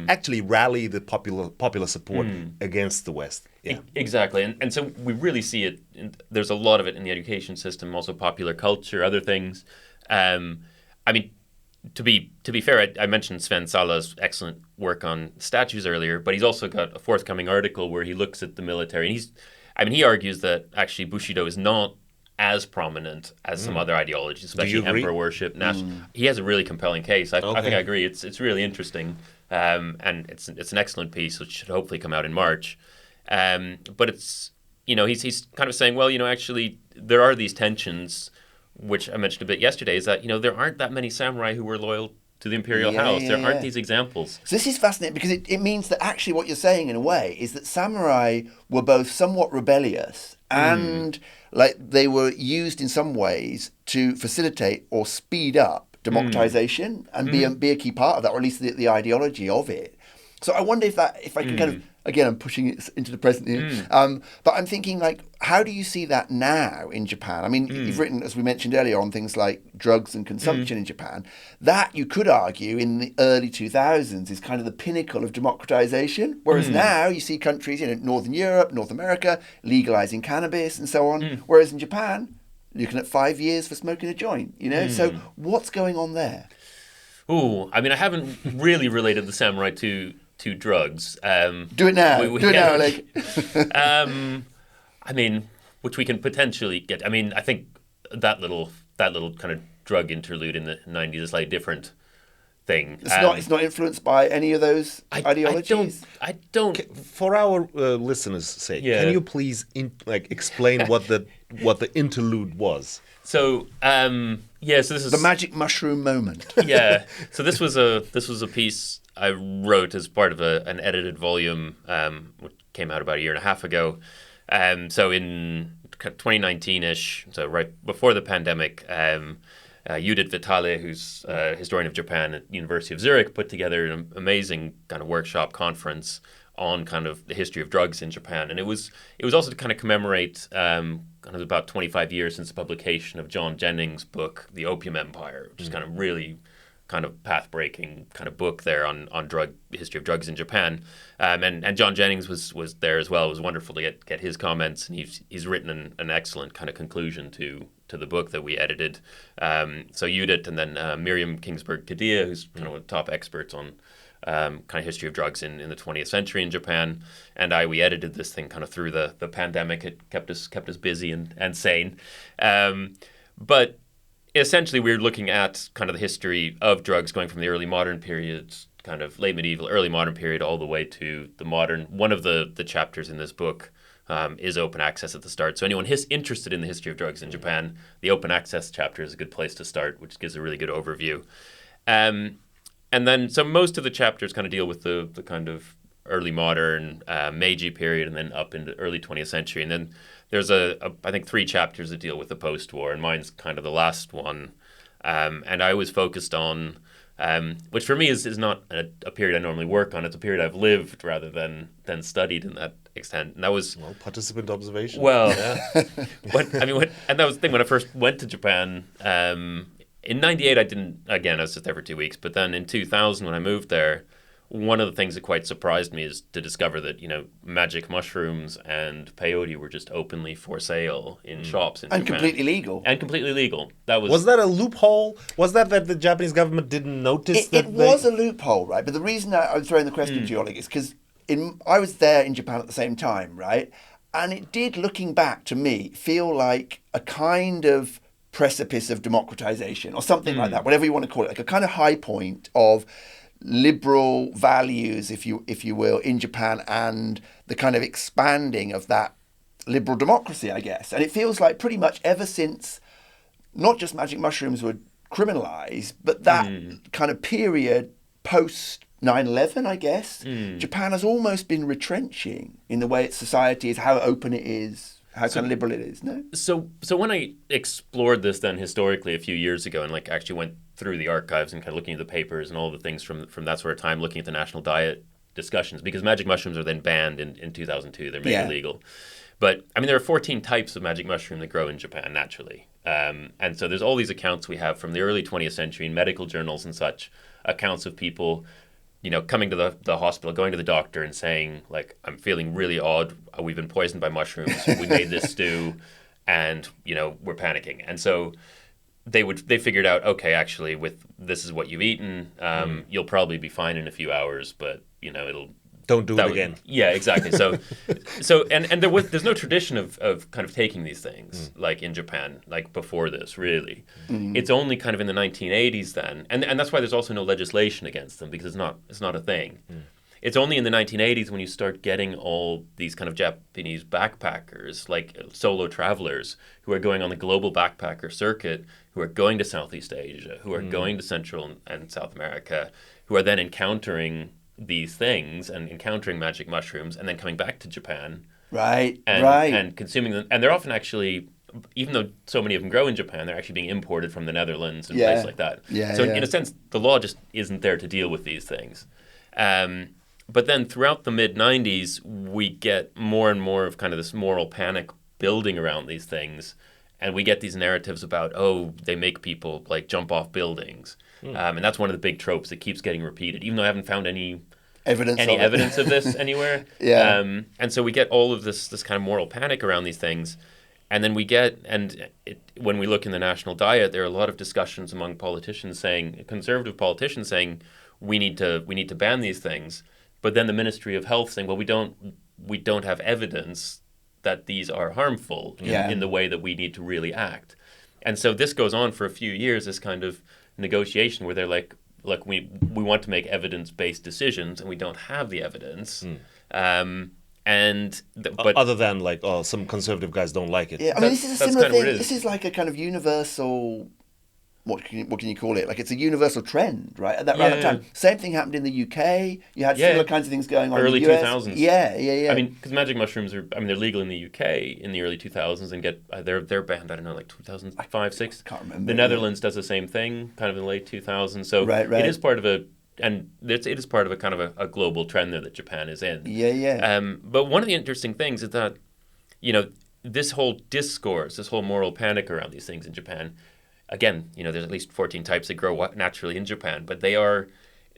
actually rally the popular support against the West. Yeah. Exactly, and so we really see it. There's a lot of it in the education system, also popular culture, other things. I mean, to be fair, I mentioned Sven Saaler's excellent work on statues earlier, but he's also got a forthcoming article where he looks at the military, and he argues that actually Bushido is not as prominent as some other ideologies, especially emperor worship. He has a really compelling case. I think I agree. It's really interesting, and it's an excellent piece, which should hopefully come out in March. But it's he's kind of saying, well, actually there are these tensions, which I mentioned a bit yesterday, is that, there aren't that many samurai who were loyal to the imperial house. There aren't these examples. So this is fascinating because it means that actually what you're saying in a way is that samurai were both somewhat rebellious and like they were used in some ways to facilitate or speed up democratization and be a key part of that, or at least the ideology of it. So I wonder if I can kind of, again, I'm pushing it into the present here, but I'm thinking, like, how do you see that now in Japan? I mean, you've written, as we mentioned earlier, on things like drugs and consumption in Japan. That, you could argue, in the early 2000s is kind of the pinnacle of democratization, whereas now you see countries, Northern Europe, North America, legalizing cannabis and so on, whereas in Japan, looking at 5 years for smoking a joint, So what's going on there? Ooh, I mean, I haven't really related the samurai to drugs. Do it now. Do it now, Oleg. I mean, which we can potentially get. I mean, I think that little kind of drug interlude in the 90s is like a different thing. It's not influenced by any of those ideologies? I don't. For our listeners' sake, can you please explain what the interlude was? So, so this is the magic mushroom moment. So this was a piece I wrote as part of an edited volume, which came out about a year and a half ago. So in 2019-ish, so right before the pandemic, Judith Vitale, who's a historian of Japan at University of Zurich, put together an amazing kind of workshop conference on kind of the history of drugs in Japan. And it was also to kind of commemorate kind of about 25 years since the publication of John Jennings' book, The Opium Empire, which is kind of really kind of path-breaking kind of book there on history of drugs in Japan. And John Jennings was there as well. It was wonderful to get his comments, and he's written an excellent kind of conclusion to the book that we edited. So Judith, and then Miriam Kingsburg-Kadia, who's kind of one of the top experts on kind of history of drugs in the 20th century in Japan, and we edited this thing kind of through the pandemic. It kept us busy and sane. But essentially, we're looking at kind of the history of drugs going from the early modern periods, kind of late medieval, early modern period, all the way to the modern. One of the chapters in this book is open access at the start. So anyone interested in the history of drugs in Japan, the open access chapter is a good place to start, which gives a really good overview. And then, so most of the chapters kind of deal with the kind of early modern Meiji period, and then up into the early 20th century. And then there's I think 3 chapters that deal with the post-war, and mine's kind of the last one. And I was focused on, which for me is not a period I normally work on. It's a period I've lived rather than studied in that extent. And that was participant observation. Well, but I mean, and that was the thing when I first went to Japan. In '98, I was just there for 2 weeks. But then in 2000, when I moved there, one of the things that quite surprised me is to discover that, magic mushrooms and peyote were just openly for sale in shops in Japan. And completely legal. And completely legal. Was that a loophole? Was that the Japanese government didn't notice it was a loophole, right? But the reason I'm throwing the question to you, Oleg, is because I was there in Japan at the same time, right? And it did, looking back to me, feel like a kind of precipice of democratization or something like that, whatever you want to call it, like a kind of high point of liberal values, if you will, in Japan, and the kind of expanding of that liberal democracy, I guess. And it feels like pretty much ever since not just magic mushrooms were criminalized, but that kind of period post 9/11, I guess, Japan has almost been retrenching in the way its society is, how open it is, how kind of liberal it is, no? So when I explored this then historically a few years ago, and actually went through the archives and kind of looking at the papers and all the things from that sort of time, looking at the national diet discussions, because magic mushrooms are then banned in 2002. They're made illegal. But, I mean, there are 14 types of magic mushroom that grow in Japan naturally. And so there's all these accounts we have from the early 20th century in medical journals and such, accounts of people coming to the hospital, going to the doctor and saying, I'm feeling really odd. We've been poisoned by mushrooms. We made this stew and, we're panicking. And so they figured out, okay, actually, this is what you've eaten. You'll probably be fine in a few hours, but, it'll... Don't do it again. Yeah, exactly. So there's no tradition of kind of taking these things like in Japan, like before this, really. It's only kind of in the 1980s then, and that's why there's also no legislation against them, because it's not a thing. It's only in the 1980s when you start getting all these kind of Japanese backpackers, like solo travelers, who are going on the global backpacker circuit, who are going to Southeast Asia, who are going to Central and South America, who are then encountering these things and encountering magic mushrooms and then coming back to Japan and consuming them. And they're often actually, even though so many of them grow in Japan, they're actually being imported from the Netherlands and places like that. In a sense, the law just isn't there to deal with these things. And But then throughout the mid-90s, we get more and more of kind of this moral panic building around these things. And we get these narratives about, oh, they make people like jump off buildings. And that's one of the big tropes that keeps getting repeated, even though I haven't found any evidence of this anywhere. Yeah. And so we get all of this kind of moral panic around these things. And then when we look in the national diet, there are a lot of discussions among politicians conservative politicians saying, we need to ban these things. But then the Ministry of Health saying, well, we don't have evidence that these are harmful in the way that we need to really act. And so this goes on for a few years, this kind of negotiation where they're like, look, we want to make evidence-based decisions and we don't have the evidence. But other than like, oh, some conservative guys don't like it. Yeah, I mean, this is a similar thing. This is like a kind of universal. What can you call it? Like, it's a universal trend, right? At that round of time. Same thing happened in the UK. You had similar kinds of things going on early in the US. 2000s. Yeah. I mean, because magic mushrooms they're legal in the UK in the early 2000s and they're banned, I don't know, like 2005, 6. I can't remember. The Netherlands does the same thing, kind of in the late 2000s. So right. it is part of a kind of a global trend there that Japan is in. Yeah. But one of the interesting things is that, this whole discourse, this whole moral panic around these things in Japan. Again, there's at least 14 types that grow naturally in Japan, but they are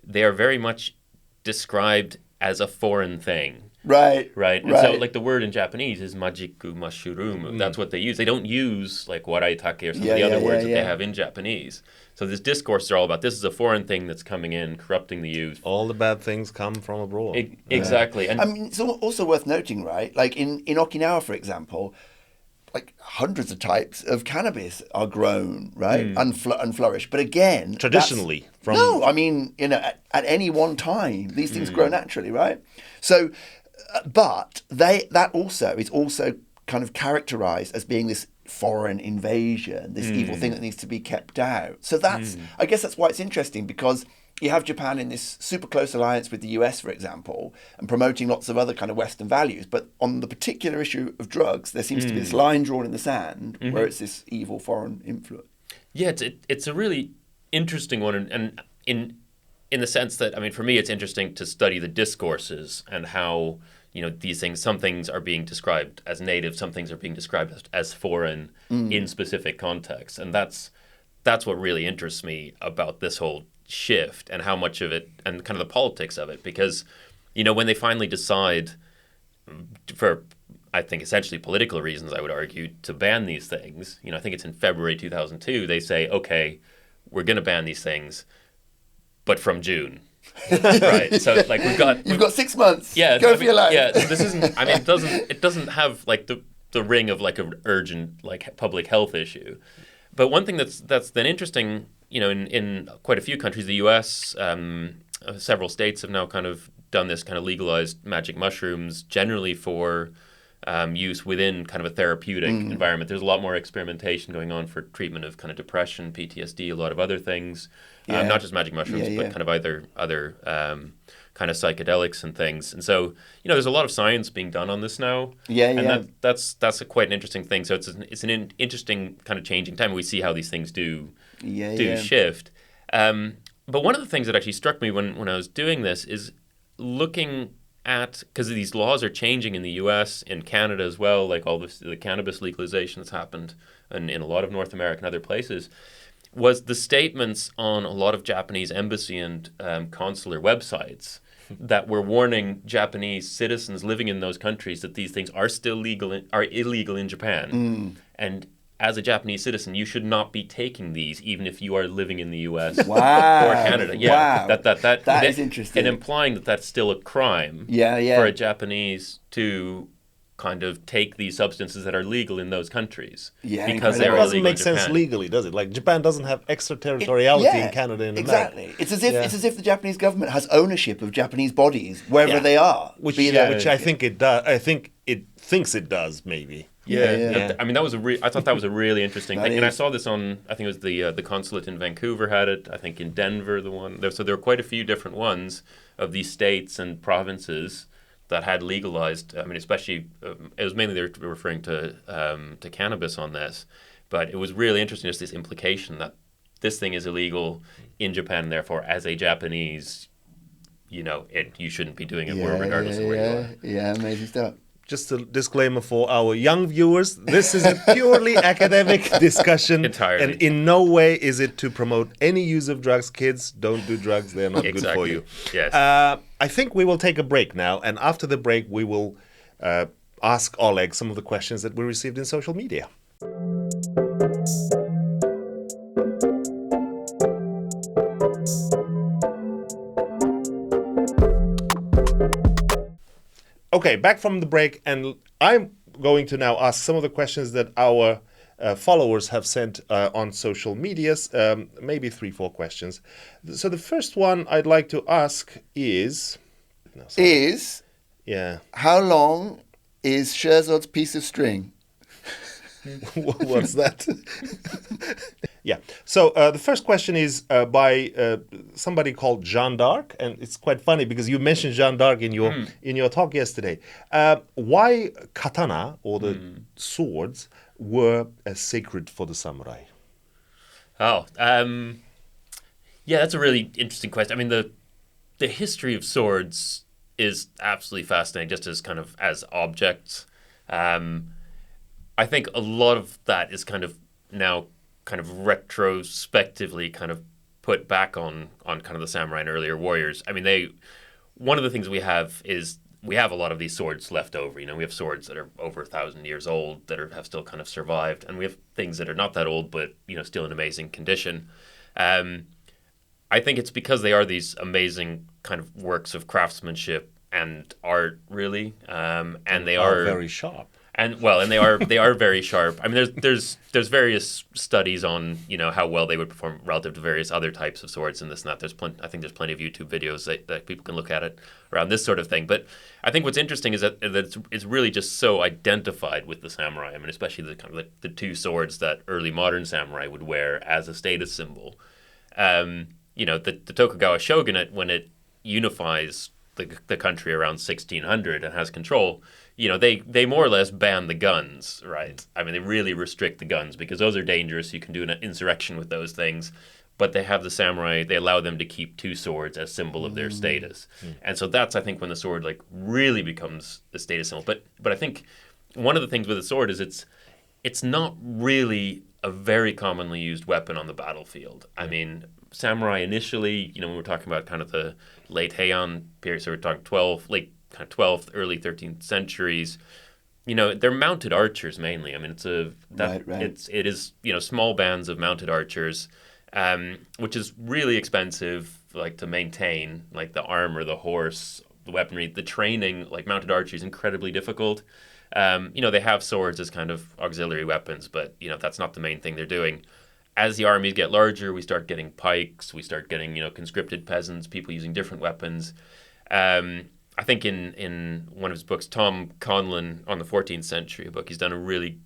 very much described as a foreign thing. Right. And so, like, the word in Japanese is majiku mashurumu. That's what they use. They don't use, like, waraitake or some of the other words that they have in Japanese. So this discourse are all about, this is a foreign thing that's coming in, corrupting the youth. All the bad things come from abroad. Exactly. And I mean, it's also worth noting, right? Like, in Okinawa, for example, like hundreds of types of cannabis are grown, right, and flourish. But again, traditionally, no, I mean, at any one time, these things grow naturally, right? So, but that is also kind of characterized as being this foreign invasion, this evil thing that needs to be kept out. So I guess that's why it's interesting, because you have Japan in this super close alliance with the US, for example, and promoting lots of other kind of Western values. But on the particular issue of drugs, there seems to be this line drawn in the sand where it's this evil foreign influence. Yeah, it's a really interesting one. And in the sense that, I mean, for me, it's interesting to study the discourses and how, these things, some things are being described as native, some things are being described as foreign in specific contexts. And that's what really interests me about this whole shift and how much of it and kind of the politics of it, because when they finally decide, for I think essentially political reasons, I would argue, to ban these things, I think it's in February 2002, they say, okay, we're going to ban these things, but from June. Right, so like you've got 6 months. Yeah, go for your life. Yeah, this isn't. I mean, it doesn't have like the ring of like an urgent like public health issue. But one thing that's then interesting, in quite a few countries, the U.S., several states have now kind of done this kind of legalized magic mushrooms generally for use within kind of a therapeutic environment. There's a lot more experimentation going on for treatment of kind of depression, PTSD, a lot of other things, not just magic mushrooms, but kind of other kind of psychedelics and things. And so, there's a lot of science being done on this now. And that's quite an interesting thing. So it's an interesting kind of changing time. We see how these things do shift. But one of the things that actually struck me when I was doing this is looking at, because these laws are changing in the US, in Canada as well, like all the cannabis legalization that's happened in a lot of North America and other places, was the statements on a lot of Japanese embassy and consular websites that were warning Japanese citizens living in those countries that these things are still illegal in Japan. And as a Japanese citizen, you should not be taking these, even if you are living in the U.S. or Canada. Yeah, wow. That is interesting. And implying that that's still a crime for a Japanese to kind of take these substances that are legal in those countries. Because they're it doesn't illegal make in sense Japan. legally, does it? Like, Japan doesn't have extraterritoriality in Canada and exactly. America. It's as if the Japanese government has ownership of Japanese bodies wherever they are. Which I think it does. I think it thinks it does, maybe. Yeah. I mean, I thought that was a really interesting thing. And I saw this on, I think it was the consulate in Vancouver had it, I think in Denver, the one. So there were quite a few different ones of these states and provinces that had legalized, I mean, especially, it was mainly they were referring to cannabis on this, but it was really interesting, just this implication that this thing is illegal in Japan, and therefore, as a Japanese, you shouldn't be doing it regardless of where you are. Yeah, amazing stuff. Just a disclaimer for our young viewers, this is a purely academic discussion. Entirely. And in no way is it to promote any use of drugs. Kids, don't do drugs. They're not good for you. Yes. I think we will take a break now. And after the break, we will ask Oleg some of the questions that we received in social media. Okay, back from the break, and I'm going to now ask some of the questions that our followers have sent on social medias, maybe 3-4 questions. So the first one I'd like to ask is... Yeah. How long is Sherzod's piece of string? What's that? Yeah. So the first question is by somebody called Jeanne d'Arc, and it's quite funny because you mentioned Jeanne d'Arc in your talk yesterday. Why katana, or the swords, were sacred for the samurai? Oh, yeah, that's a really interesting question. I mean, the history of swords is absolutely fascinating, just as kind of as objects. I think a lot of that is kind of now kind of retrospectively kind of put back on kind of the samurai and earlier warriors. I mean, one of the things we have is we have a lot of these swords left over. We have swords that are over 1,000 years old that have still kind of survived, and we have things that are not that old but still in amazing condition. I think it's because they are these amazing kind of works of craftsmanship and art, really, and they are very sharp. And they are very sharp. I mean, there's various studies on how well they would perform relative to various other types of swords and this and that. I think there's plenty of YouTube videos that people can look at it around this sort of thing. But I think what's interesting is that it's really just so identified with the samurai. I mean, especially the kind of the two swords that early modern samurai would wear as a status symbol. The Tokugawa shogunate, when it unifies the country around 1600 and has control, they more or less ban the guns, right? I mean, they really restrict the guns because those are dangerous. You can do an insurrection with those things. But they have the samurai, they allow them to keep two swords as symbol of their status. And so that's, I think, when the sword really becomes a status symbol. But I think one of the things with a sword is it's not really a very commonly used weapon on the battlefield. I mean, samurai initially, when we're talking about kind of the late Heian period, so we're talking 12th, early 13th centuries, they're mounted archers mainly. I mean, it is small bands of mounted archers, which is really expensive, to maintain, the armor, the horse, the weaponry, the training. Mounted archery is incredibly difficult. They have swords as kind of auxiliary weapons, but that's not the main thing they're doing. As the armies get larger, we start getting pikes, we start getting conscripted peasants, people using different weapons. I think in one of his books, Tom Conlon on the 14th century book, he's done a really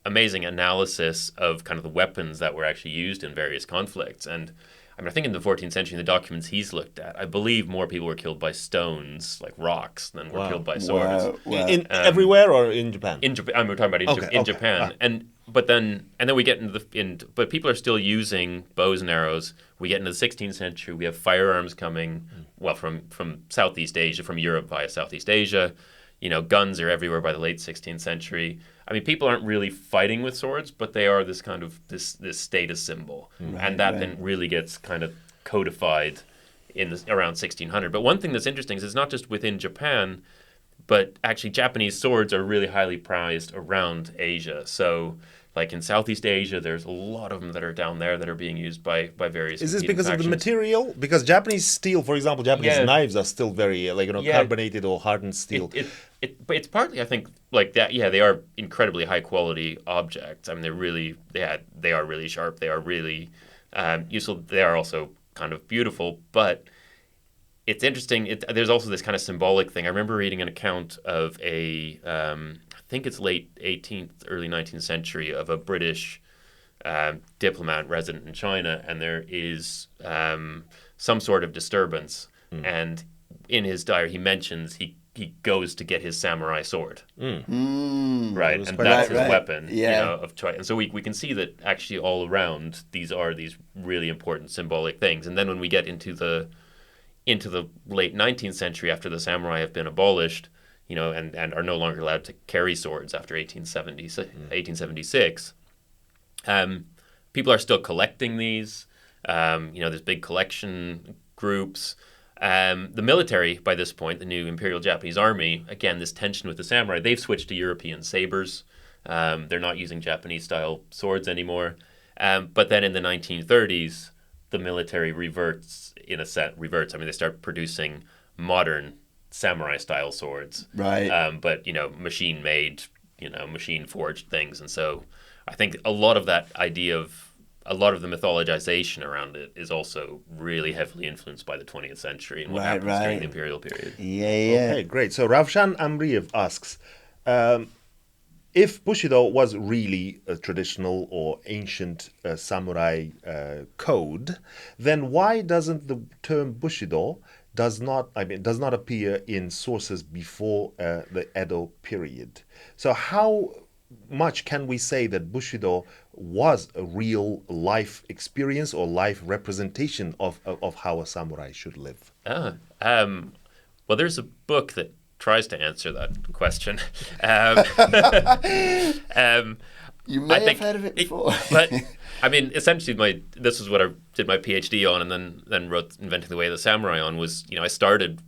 amazing analysis of kind of the weapons that were actually used in various conflicts. And I mean, I think in the 14th century, in the documents he's looked at, I believe more people were killed by stones, like rocks, than were killed by swords. Wow. Everywhere or in Japan? In Japan, we're talking about in Japan, but then we get but people are still using bows and arrows. We get into the 16th century. We have firearms coming, from Southeast Asia, from Europe via Southeast Asia. Guns are everywhere by the late 16th century. I mean, people aren't really fighting with swords, but they are this kind of this status symbol, and that then really gets kind of codified around 1600. But one thing that's interesting is it's not just within Japan, but actually Japanese swords are really highly prized around Asia. So, in Southeast Asia, there's a lot of them that are down there that are being used by various. Is this because factions. Of the material? Because Japanese steel, for example, Japanese knives are still very carbonated or hardened steel. But it's partly, I think, that. Yeah, they are incredibly high quality objects. I mean, they are really sharp. They are really useful. They are also kind of beautiful. But it's interesting. There's also this kind of symbolic thing. I remember reading an account of I think it's late 18th, early 19th century, of a British diplomat resident in China, and there is some sort of disturbance. And in his diary, he mentions he goes to get his samurai sword, right, and that's his weapon, of choice. And so we can see that actually all around these are these really important symbolic things. And then when we get into the into the late 19th century, after the samurai have been abolished, and are no longer allowed to carry swords after 1876, people are still collecting these. There's big collection groups. The military, by this point, the new Imperial Japanese Army, again, this tension with the samurai, they've switched to European sabers. They're not using Japanese-style swords anymore. But then in the 1930s, the military reverts. I mean, they start producing modern samurai-style swords. Right. But, machine-made, machine-forged things. And so I think a lot of that idea of a lot of the mythologization around it is also really heavily influenced by the 20th century and what happens during the imperial period. Yeah. Okay, great. So Ravshan Amriev asks, if Bushido was really a traditional or ancient samurai code, then why doesn't the term Bushido does not appear in sources before the Edo period? So how much can we say that Bushido was a real life experience or life representation of how a samurai should live? Well, there's a book that tries to answer that question. You may have heard of it before. But I mean, essentially, this is what I did my PhD on, and then wrote Inventing the Way of the Samurai on. Was I started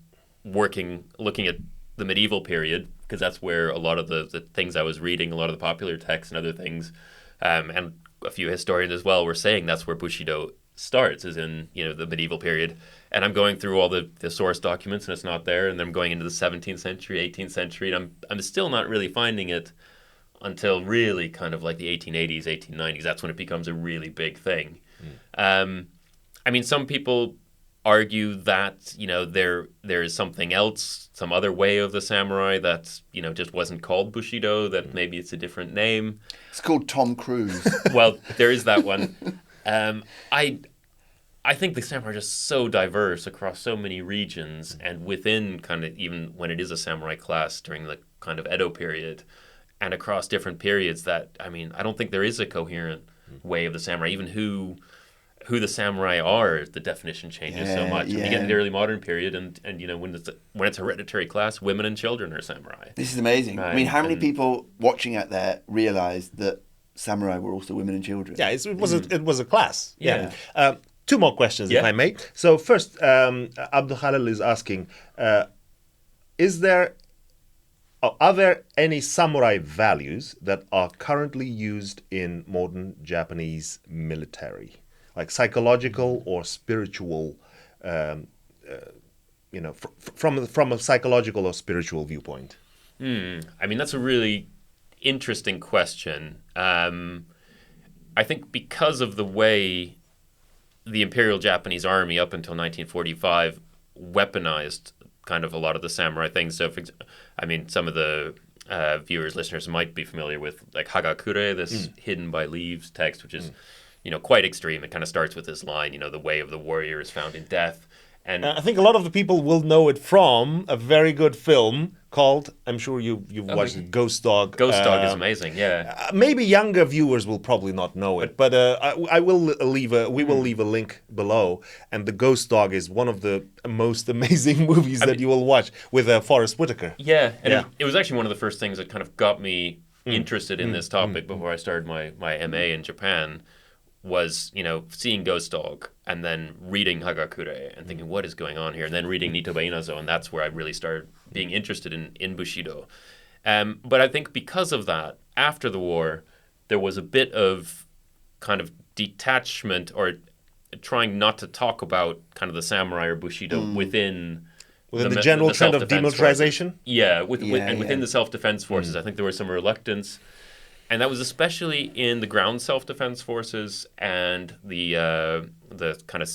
looking at the medieval period, because that's where a lot of the things I was reading, a lot of the popular texts and other things, and a few historians as well were saying that's where Bushido starts, is in the medieval period. And I'm going through all the source documents and it's not there, and then I'm going into the 17th century, 18th century, and I'm still not really finding it until really kind of like the 1880s, 1890s. That's when it becomes a really big thing. I mean, some people argue that there is something else, some other way of the samurai that just wasn't called Bushido, that maybe it's a different name. It's called Tom Cruise. Well, there is that one. I think the samurai are just so diverse across so many regions, and within kind of, even when it is a samurai class during the kind of Edo period and across different periods, that I mean, I don't think there is a coherent way of the samurai. Even who the samurai are, the definition changes so much. Yeah. You get in the early modern period, and when it's a hereditary class, women and children are samurai. This is amazing. Right. I mean, how many people watching out there realised that samurai were also women and children? Yeah, it was a class. Yeah. Two more questions, if I may. So first, Abdul Khalil is asking, are there any samurai values that are currently used in modern Japanese military? Like psychological or spiritual, from a psychological or spiritual viewpoint? I mean, that's a really interesting question. I think because of the way the Imperial Japanese Army up until 1945 weaponized kind of a lot of the samurai things. So, some of the viewers, listeners might be familiar with like Hagakure, this hidden by leaves text, which is quite extreme. It kind of starts with this line, the way of the warrior is found in death. And I think a lot of the people will know it from a very good film called, I'm sure you've watched it, Ghost Dog. Ghost Dog is amazing, yeah. Maybe younger viewers will probably not know it, but we will leave a link below. And the Ghost Dog is one of the most amazing movies that you will watch with Forrest Whitaker. Yeah, and it was actually one of the first things that kind of got me interested in this topic before I started my MA in Japan. Was, seeing Ghost Dog and then reading Hagakure and thinking, what is going on here? And then reading Nitobe Inazo, and that's where I really started being interested in Bushido. But I think because of that, after the war, there was a bit of kind of detachment or trying not to talk about kind of the samurai or Bushido within the general trend of demilitarization? Yeah, within the self-defense forces. I think there was some reluctance. And that was especially in the ground self-defense forces and the kind of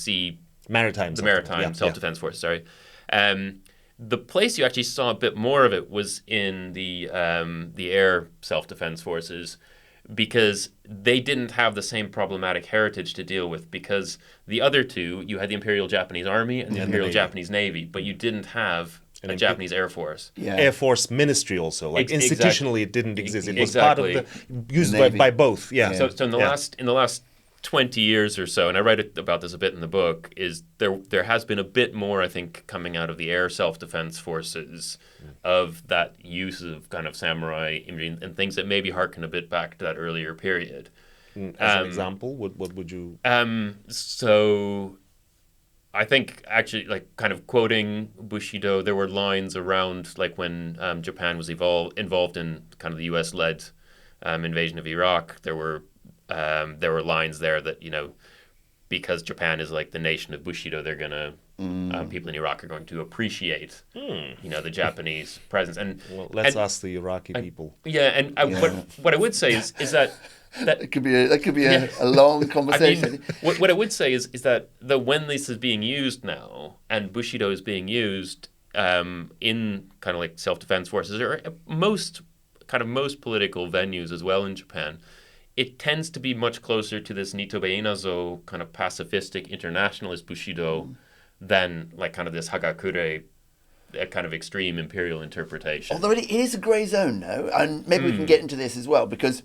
maritime self-defense forces. Sorry, the place you actually saw a bit more of it was in the air self-defense forces, because they didn't have the same problematic heritage to deal with. Because the other two, you had the Imperial Japanese Army and the Imperial Japanese Navy, but you didn't have a Japanese Air Force. Yeah. Air Force Ministry also. Like institutionally it didn't exist. It was part of used by both. Yeah. So in the last 20 years or so, and I write about this a bit in the book, is there has been a bit more, I think, coming out of the air self-defense forces of that use of kind of samurai imagery and things that maybe harken a bit back to that earlier period. As an example, what would you... So I think actually, like, kind of quoting Bushido, there were lines around, like, when Japan was involved in kind of the US-led invasion of Iraq. There were lines there that, you know, because Japan is like the nation of Bushido, they're gonna people in Iraq are going to appreciate, you know, the Japanese presence. And Well, let's ask the Iraqi people. yeah, and what I would say is that That could be a long conversation. I mean, what I would say is that when this is being used now, and Bushido is being used in kind of like self-defense forces, or most political venues as well in Japan, it tends to be much closer to this Nitobe Inazo kind of pacifistic internationalist Bushido than like kind of this Hagakure kind of extreme imperial interpretation. Although it is a grey zone now, and maybe we can get into this as well, because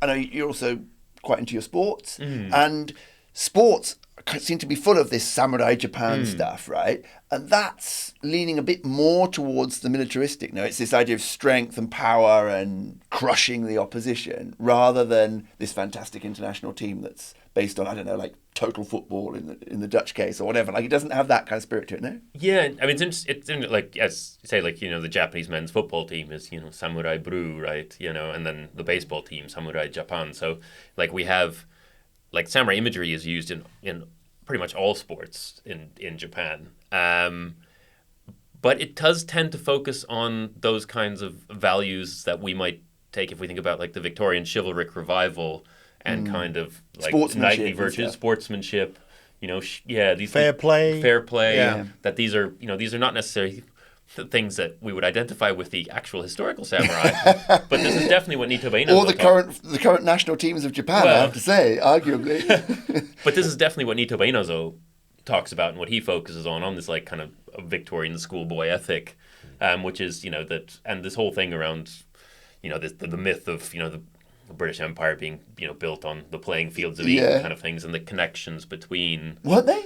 I know you're also quite into your sports, and sports seem to be full of this samurai Japan stuff, right? And that's leaning a bit more towards the militaristic. No, it's this idea of strength and power and crushing the opposition, rather than this fantastic international team that's based on, I don't know, like total football in the Dutch case or whatever. Like, it doesn't have that kind of spirit to it, no? Yeah, I mean, it's like, as say, like, you know, the Japanese men's football team is, you know, Samurai Brew, right? You know, and then the baseball team, Samurai Japan. So, like, we have, like, samurai imagery is used in pretty much all sports in Japan. But it does tend to focus on those kinds of values that we might take if we think about, like, the Victorian chivalric revival and kind of like knightly virtues, sportsmanship, you know, these Fair play. Yeah. That these are not necessarily the things that we would identify with the actual historical samurai, but this is definitely what Nitobe Inazo or the current national teams of Japan, I have to say, arguably. But this is definitely what Nitobe Inazo talks about and what he focuses on this like kind of Victorian schoolboy ethic, which is, you know, that, and this whole thing around, you know, the myth of, you know, the British Empire being, you know, built on the playing fields of Eden kind of things, and the connections between Weren't they?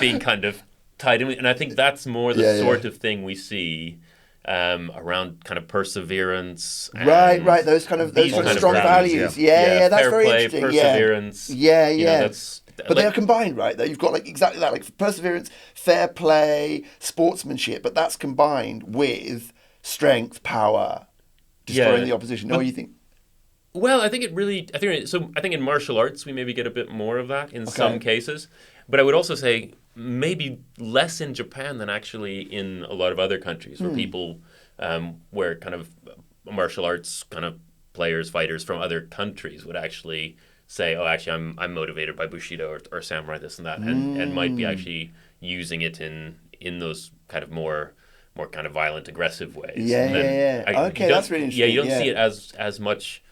being kind of tied in. And I think that's more the sort of thing we see around kind of perseverance. Right. Those kind of strong values. Yeah, that's fair very play, interesting. Perseverance. Yeah. You know, that's, but like, they are combined, right? You've got like exactly that, like perseverance, fair play, sportsmanship, but that's combined with strength, power, destroying the opposition. What do you think? Well, I think in martial arts we maybe get a bit more of that in some cases, but I would also say maybe less in Japan than actually in a lot of other countries where people, where kind of martial arts kind of players, fighters from other countries would actually say, oh, actually I'm motivated by Bushido or samurai, this and that, and might be actually using it in those kind of more kind of violent, aggressive ways. That's really interesting. Yeah, you don't see it as much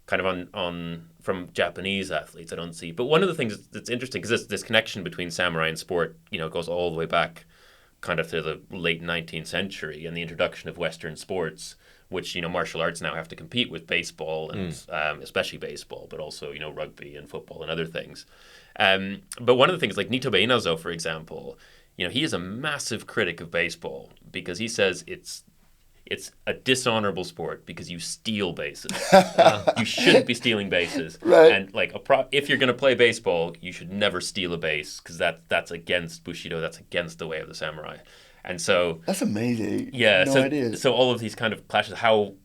kind of on from Japanese athletes. I don't see. But one of the things that's interesting, because this connection between samurai and sport, you know, goes all the way back kind of to the late 19th century and the introduction of Western sports, which, you know, martial arts now have to compete with baseball and especially baseball, but also, you know, rugby and football and other things. But one of the things, like Nitobe Inazo, for example, you know, he is a massive critic of baseball because he says it's a dishonorable sport because you steal bases. You shouldn't be stealing bases. Right. And like if you're going to play baseball, you should never steal a base because that's against Bushido. That's against the way of the samurai. And so That's amazing. Yeah. No idea. So all of these kind of clashes, how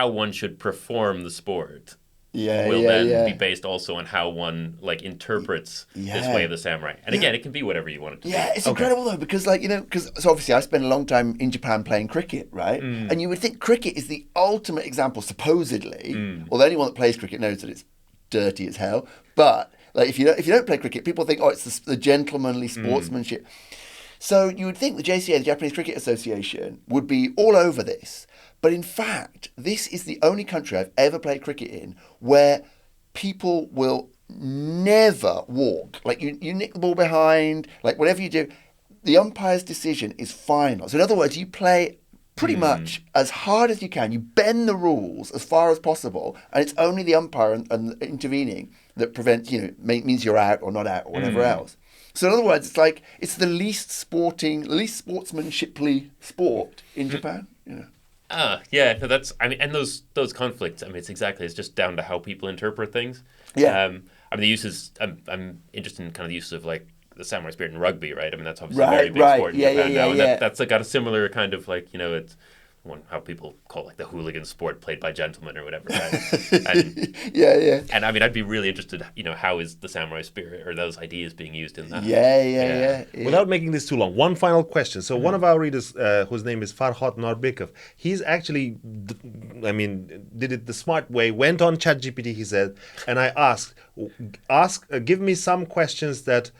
one should perform the sport. Will be based also on how one like interprets this way of the samurai. And again, it can be whatever you want it to be. Yeah, it's incredible though, because like, you know, so obviously I spent a long time in Japan playing cricket, right? And you would think cricket is the ultimate example, supposedly, although anyone that plays cricket knows that it's dirty as hell. But like if you don't play cricket, people think, oh, it's the gentlemanly sportsmanship. So you would think the JCA, the Japanese Cricket Association, would be all over this. But in fact, this is the only country I've ever played cricket in where people will never walk. Like you nick the ball behind, like whatever you do, the umpire's decision is final. So in other words, you play pretty much as hard as you can. You bend the rules as far as possible, and it's only the umpire and intervening that prevents, means you're out or not out or whatever else. So in other words, it's the least sportsmanshiply sport in Japan. Yeah, no, and those conflicts, it's just down to how people interpret things. Yeah. The uses, I'm interested in kind of the use of like the samurai spirit in rugby, right? That's obviously a very big sport in Japan now. And that's got a similar kind of it's how people call like the hooligan sport played by gentlemen or whatever. Right? And, And I'd be really interested, how is the samurai spirit or those ideas being used in that? Yeah. Without making this too long, one final question. So one of our readers, whose name is Farhad Narbekov, he's actually, did it the smart way, went on ChatGPT, he said, and I give me some questions that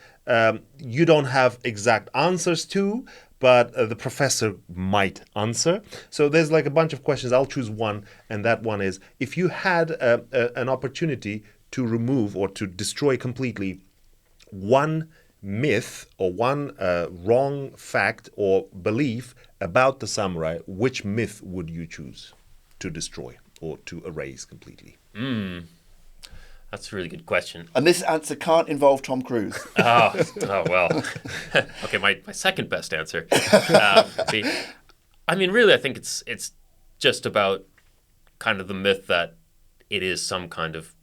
you don't have exact answers to, but the professor might answer. So there's like a bunch of questions. I'll choose one, and that one is, if you had an opportunity to remove or to destroy completely one myth or one wrong fact or belief about the samurai, which myth would you choose to destroy or to erase completely? That's a really good question. And this answer can't involve Tom Cruise. Oh well. Okay, my second best answer. Really, I think it's just about kind of the myth that it is some kind of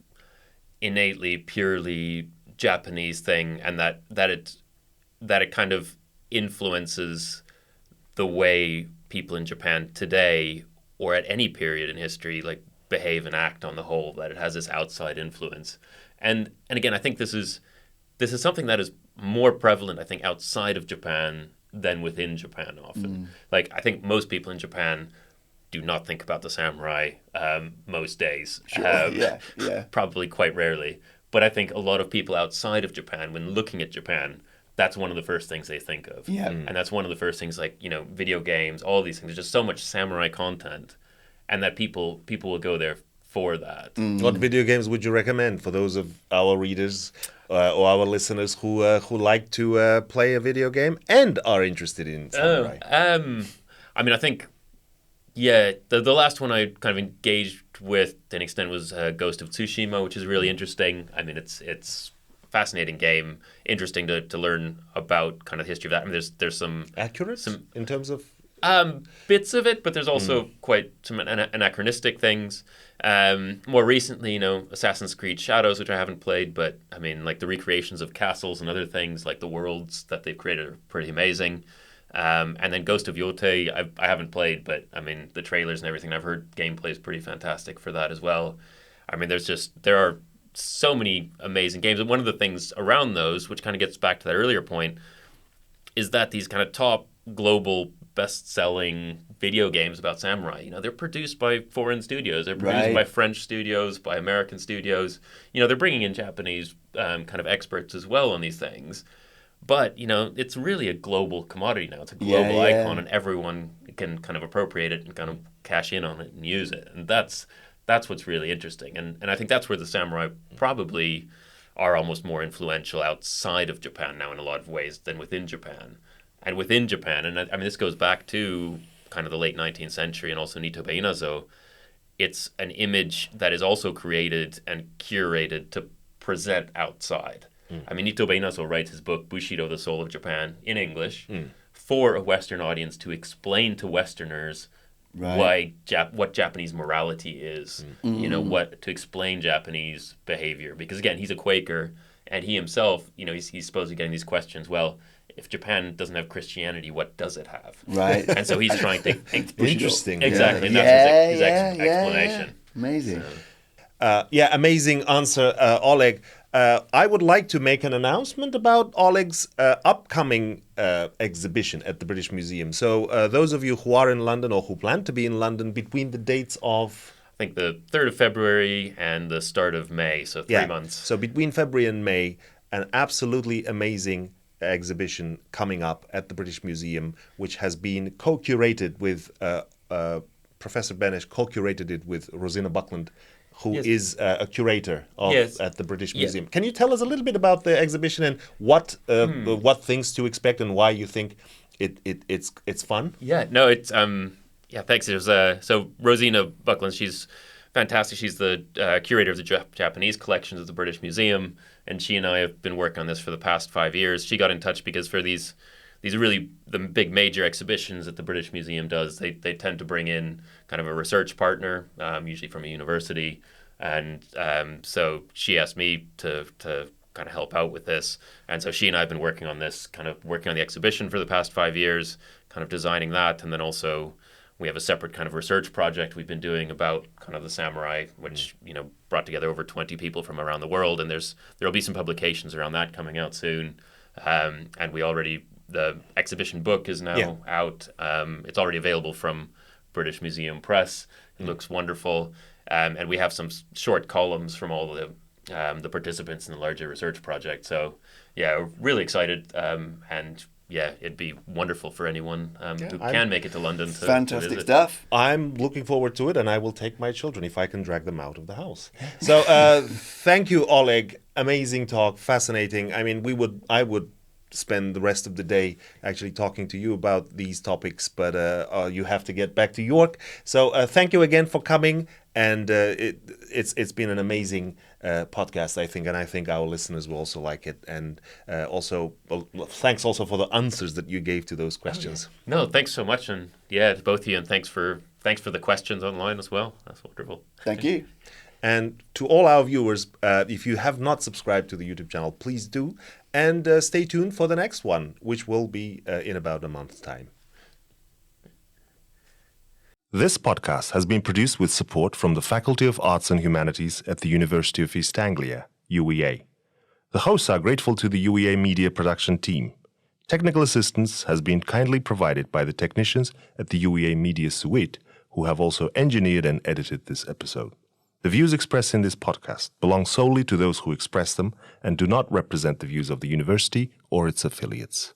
innately, purely Japanese thing, and that it kind of influences the way people in Japan today or at any period in history behave and act on the whole, that it has this outside influence. And again, I think this is something that is more prevalent, I think, outside of Japan than within Japan often. I think most people in Japan do not think about the samurai most days. Sure. Probably quite rarely. But I think a lot of people outside of Japan, when looking at Japan, that's one of the first things they think of. Yeah. And that's one of the first things, video games, all these things. There's just so much samurai content, and that people will go there for that. What video games would you recommend for those of our readers or our listeners who like to play a video game and are interested in samurai? I think, the last one I kind of engaged with to an extent was Ghost of Tsushima, which is really interesting. It's a fascinating game, interesting to learn about kind of the history of that. There's some accurate in terms of bits of it, but there's also quite some anachronistic things. More recently, Assassin's Creed Shadows, which I haven't played, but the recreations of castles and other things, like the worlds that they've created, are pretty amazing. And then Ghost of Yotei, I haven't played, but the trailers and everything I've heard, gameplay is pretty fantastic for that as well. There are so many amazing games, and one of the things around those, which kind of gets back to that earlier point, is that these kind of top global best-selling video games about samurai, they're produced by foreign studios. They're produced by French studios, by American studios. They're bringing in Japanese kind of experts as well on these things. But, it's really a global commodity now. It's a global icon, and everyone can kind of appropriate it and kind of cash in on it and use it. And that's what's really interesting. And I think that's where the samurai probably are almost more influential outside of Japan now in a lot of ways than within Japan. And within Japan, and this goes back to kind of the late 19th century and also Nitobe Inazo, it's an image that is also created and curated to present outside. Nitobe Inazo writes his book, Bushido, the Soul of Japan, in English for a Western audience to explain to Westerners what Japanese morality is, what to explain Japanese behavior. Because again, he's a Quaker, and he himself, he's supposed to be getting these questions. Well, if Japan doesn't have Christianity, what does it have? Right. And so he's trying to interesting. Exactly. And that's his explanation. Amazing. Amazing answer, Oleg. I would like to make an announcement about Oleg's upcoming exhibition at the British Museum. So those of you who are in London or who plan to be in London between the dates of... I think the 3rd of February and the start of May, so 3 months. So between February and May, an absolutely amazing exhibition coming up at the British Museum, which has been co-curated with Professor Benesch, co-curated it with Rosina Buckland, who is a curator at the British Museum. Can you tell us a little bit about the exhibition and what things to expect and why you think it's fun? Yeah, no, it's thanks. There's so Rosina Buckland, she's fantastic. She's the curator of the Japanese collections of the British Museum, and she and I have been working on this for the past 5 years. She got in touch because for these are really the big major exhibitions that the British Museum does. They tend to bring in kind of a research partner, usually from a university, and so she asked me to kind of help out with this. And so she and I have been working on this, kind of working on the exhibition for the past 5 years, kind of designing that. And then also we have a separate kind of research project we've been doing about kind of the samurai, which, brought together over 20 people from around the world. And there'll be some publications around that coming out soon. And the exhibition book is now out. It's already available from British Museum Press. It looks wonderful. And we have some short columns from all the participants in the larger research project. So, yeah, we're really excited. And, yeah, it'd be wonderful for anyone who can make it to London to fantastic visit. stuff. I'm looking forward to it, and I will take my children if I can drag them out of the house. So thank you, Oleg. Amazing talk, fascinating. I mean, I would spend the rest of the day actually talking to you about these topics, but you have to get back to York. So thank you again for coming, and it's been an amazing podcast, I think, and I think our listeners will also like it. And thanks also for the answers that you gave to those questions. No, thanks so much, and yeah, to both of you, and thanks for the questions online as well. That's wonderful. Thank you. And to all our viewers, if you have not subscribed to the YouTube channel, please do. And stay tuned for the next one, which will be in about a month's time. This podcast has been produced with support from the Faculty of Arts and Humanities at the University of East Anglia, UEA. The hosts are grateful to the UEA Media Production team. Technical assistance has been kindly provided by the technicians at the UEA Media Suite, who have also engineered and edited this episode. The views expressed in this podcast belong solely to those who express them and do not represent the views of the university or its affiliates.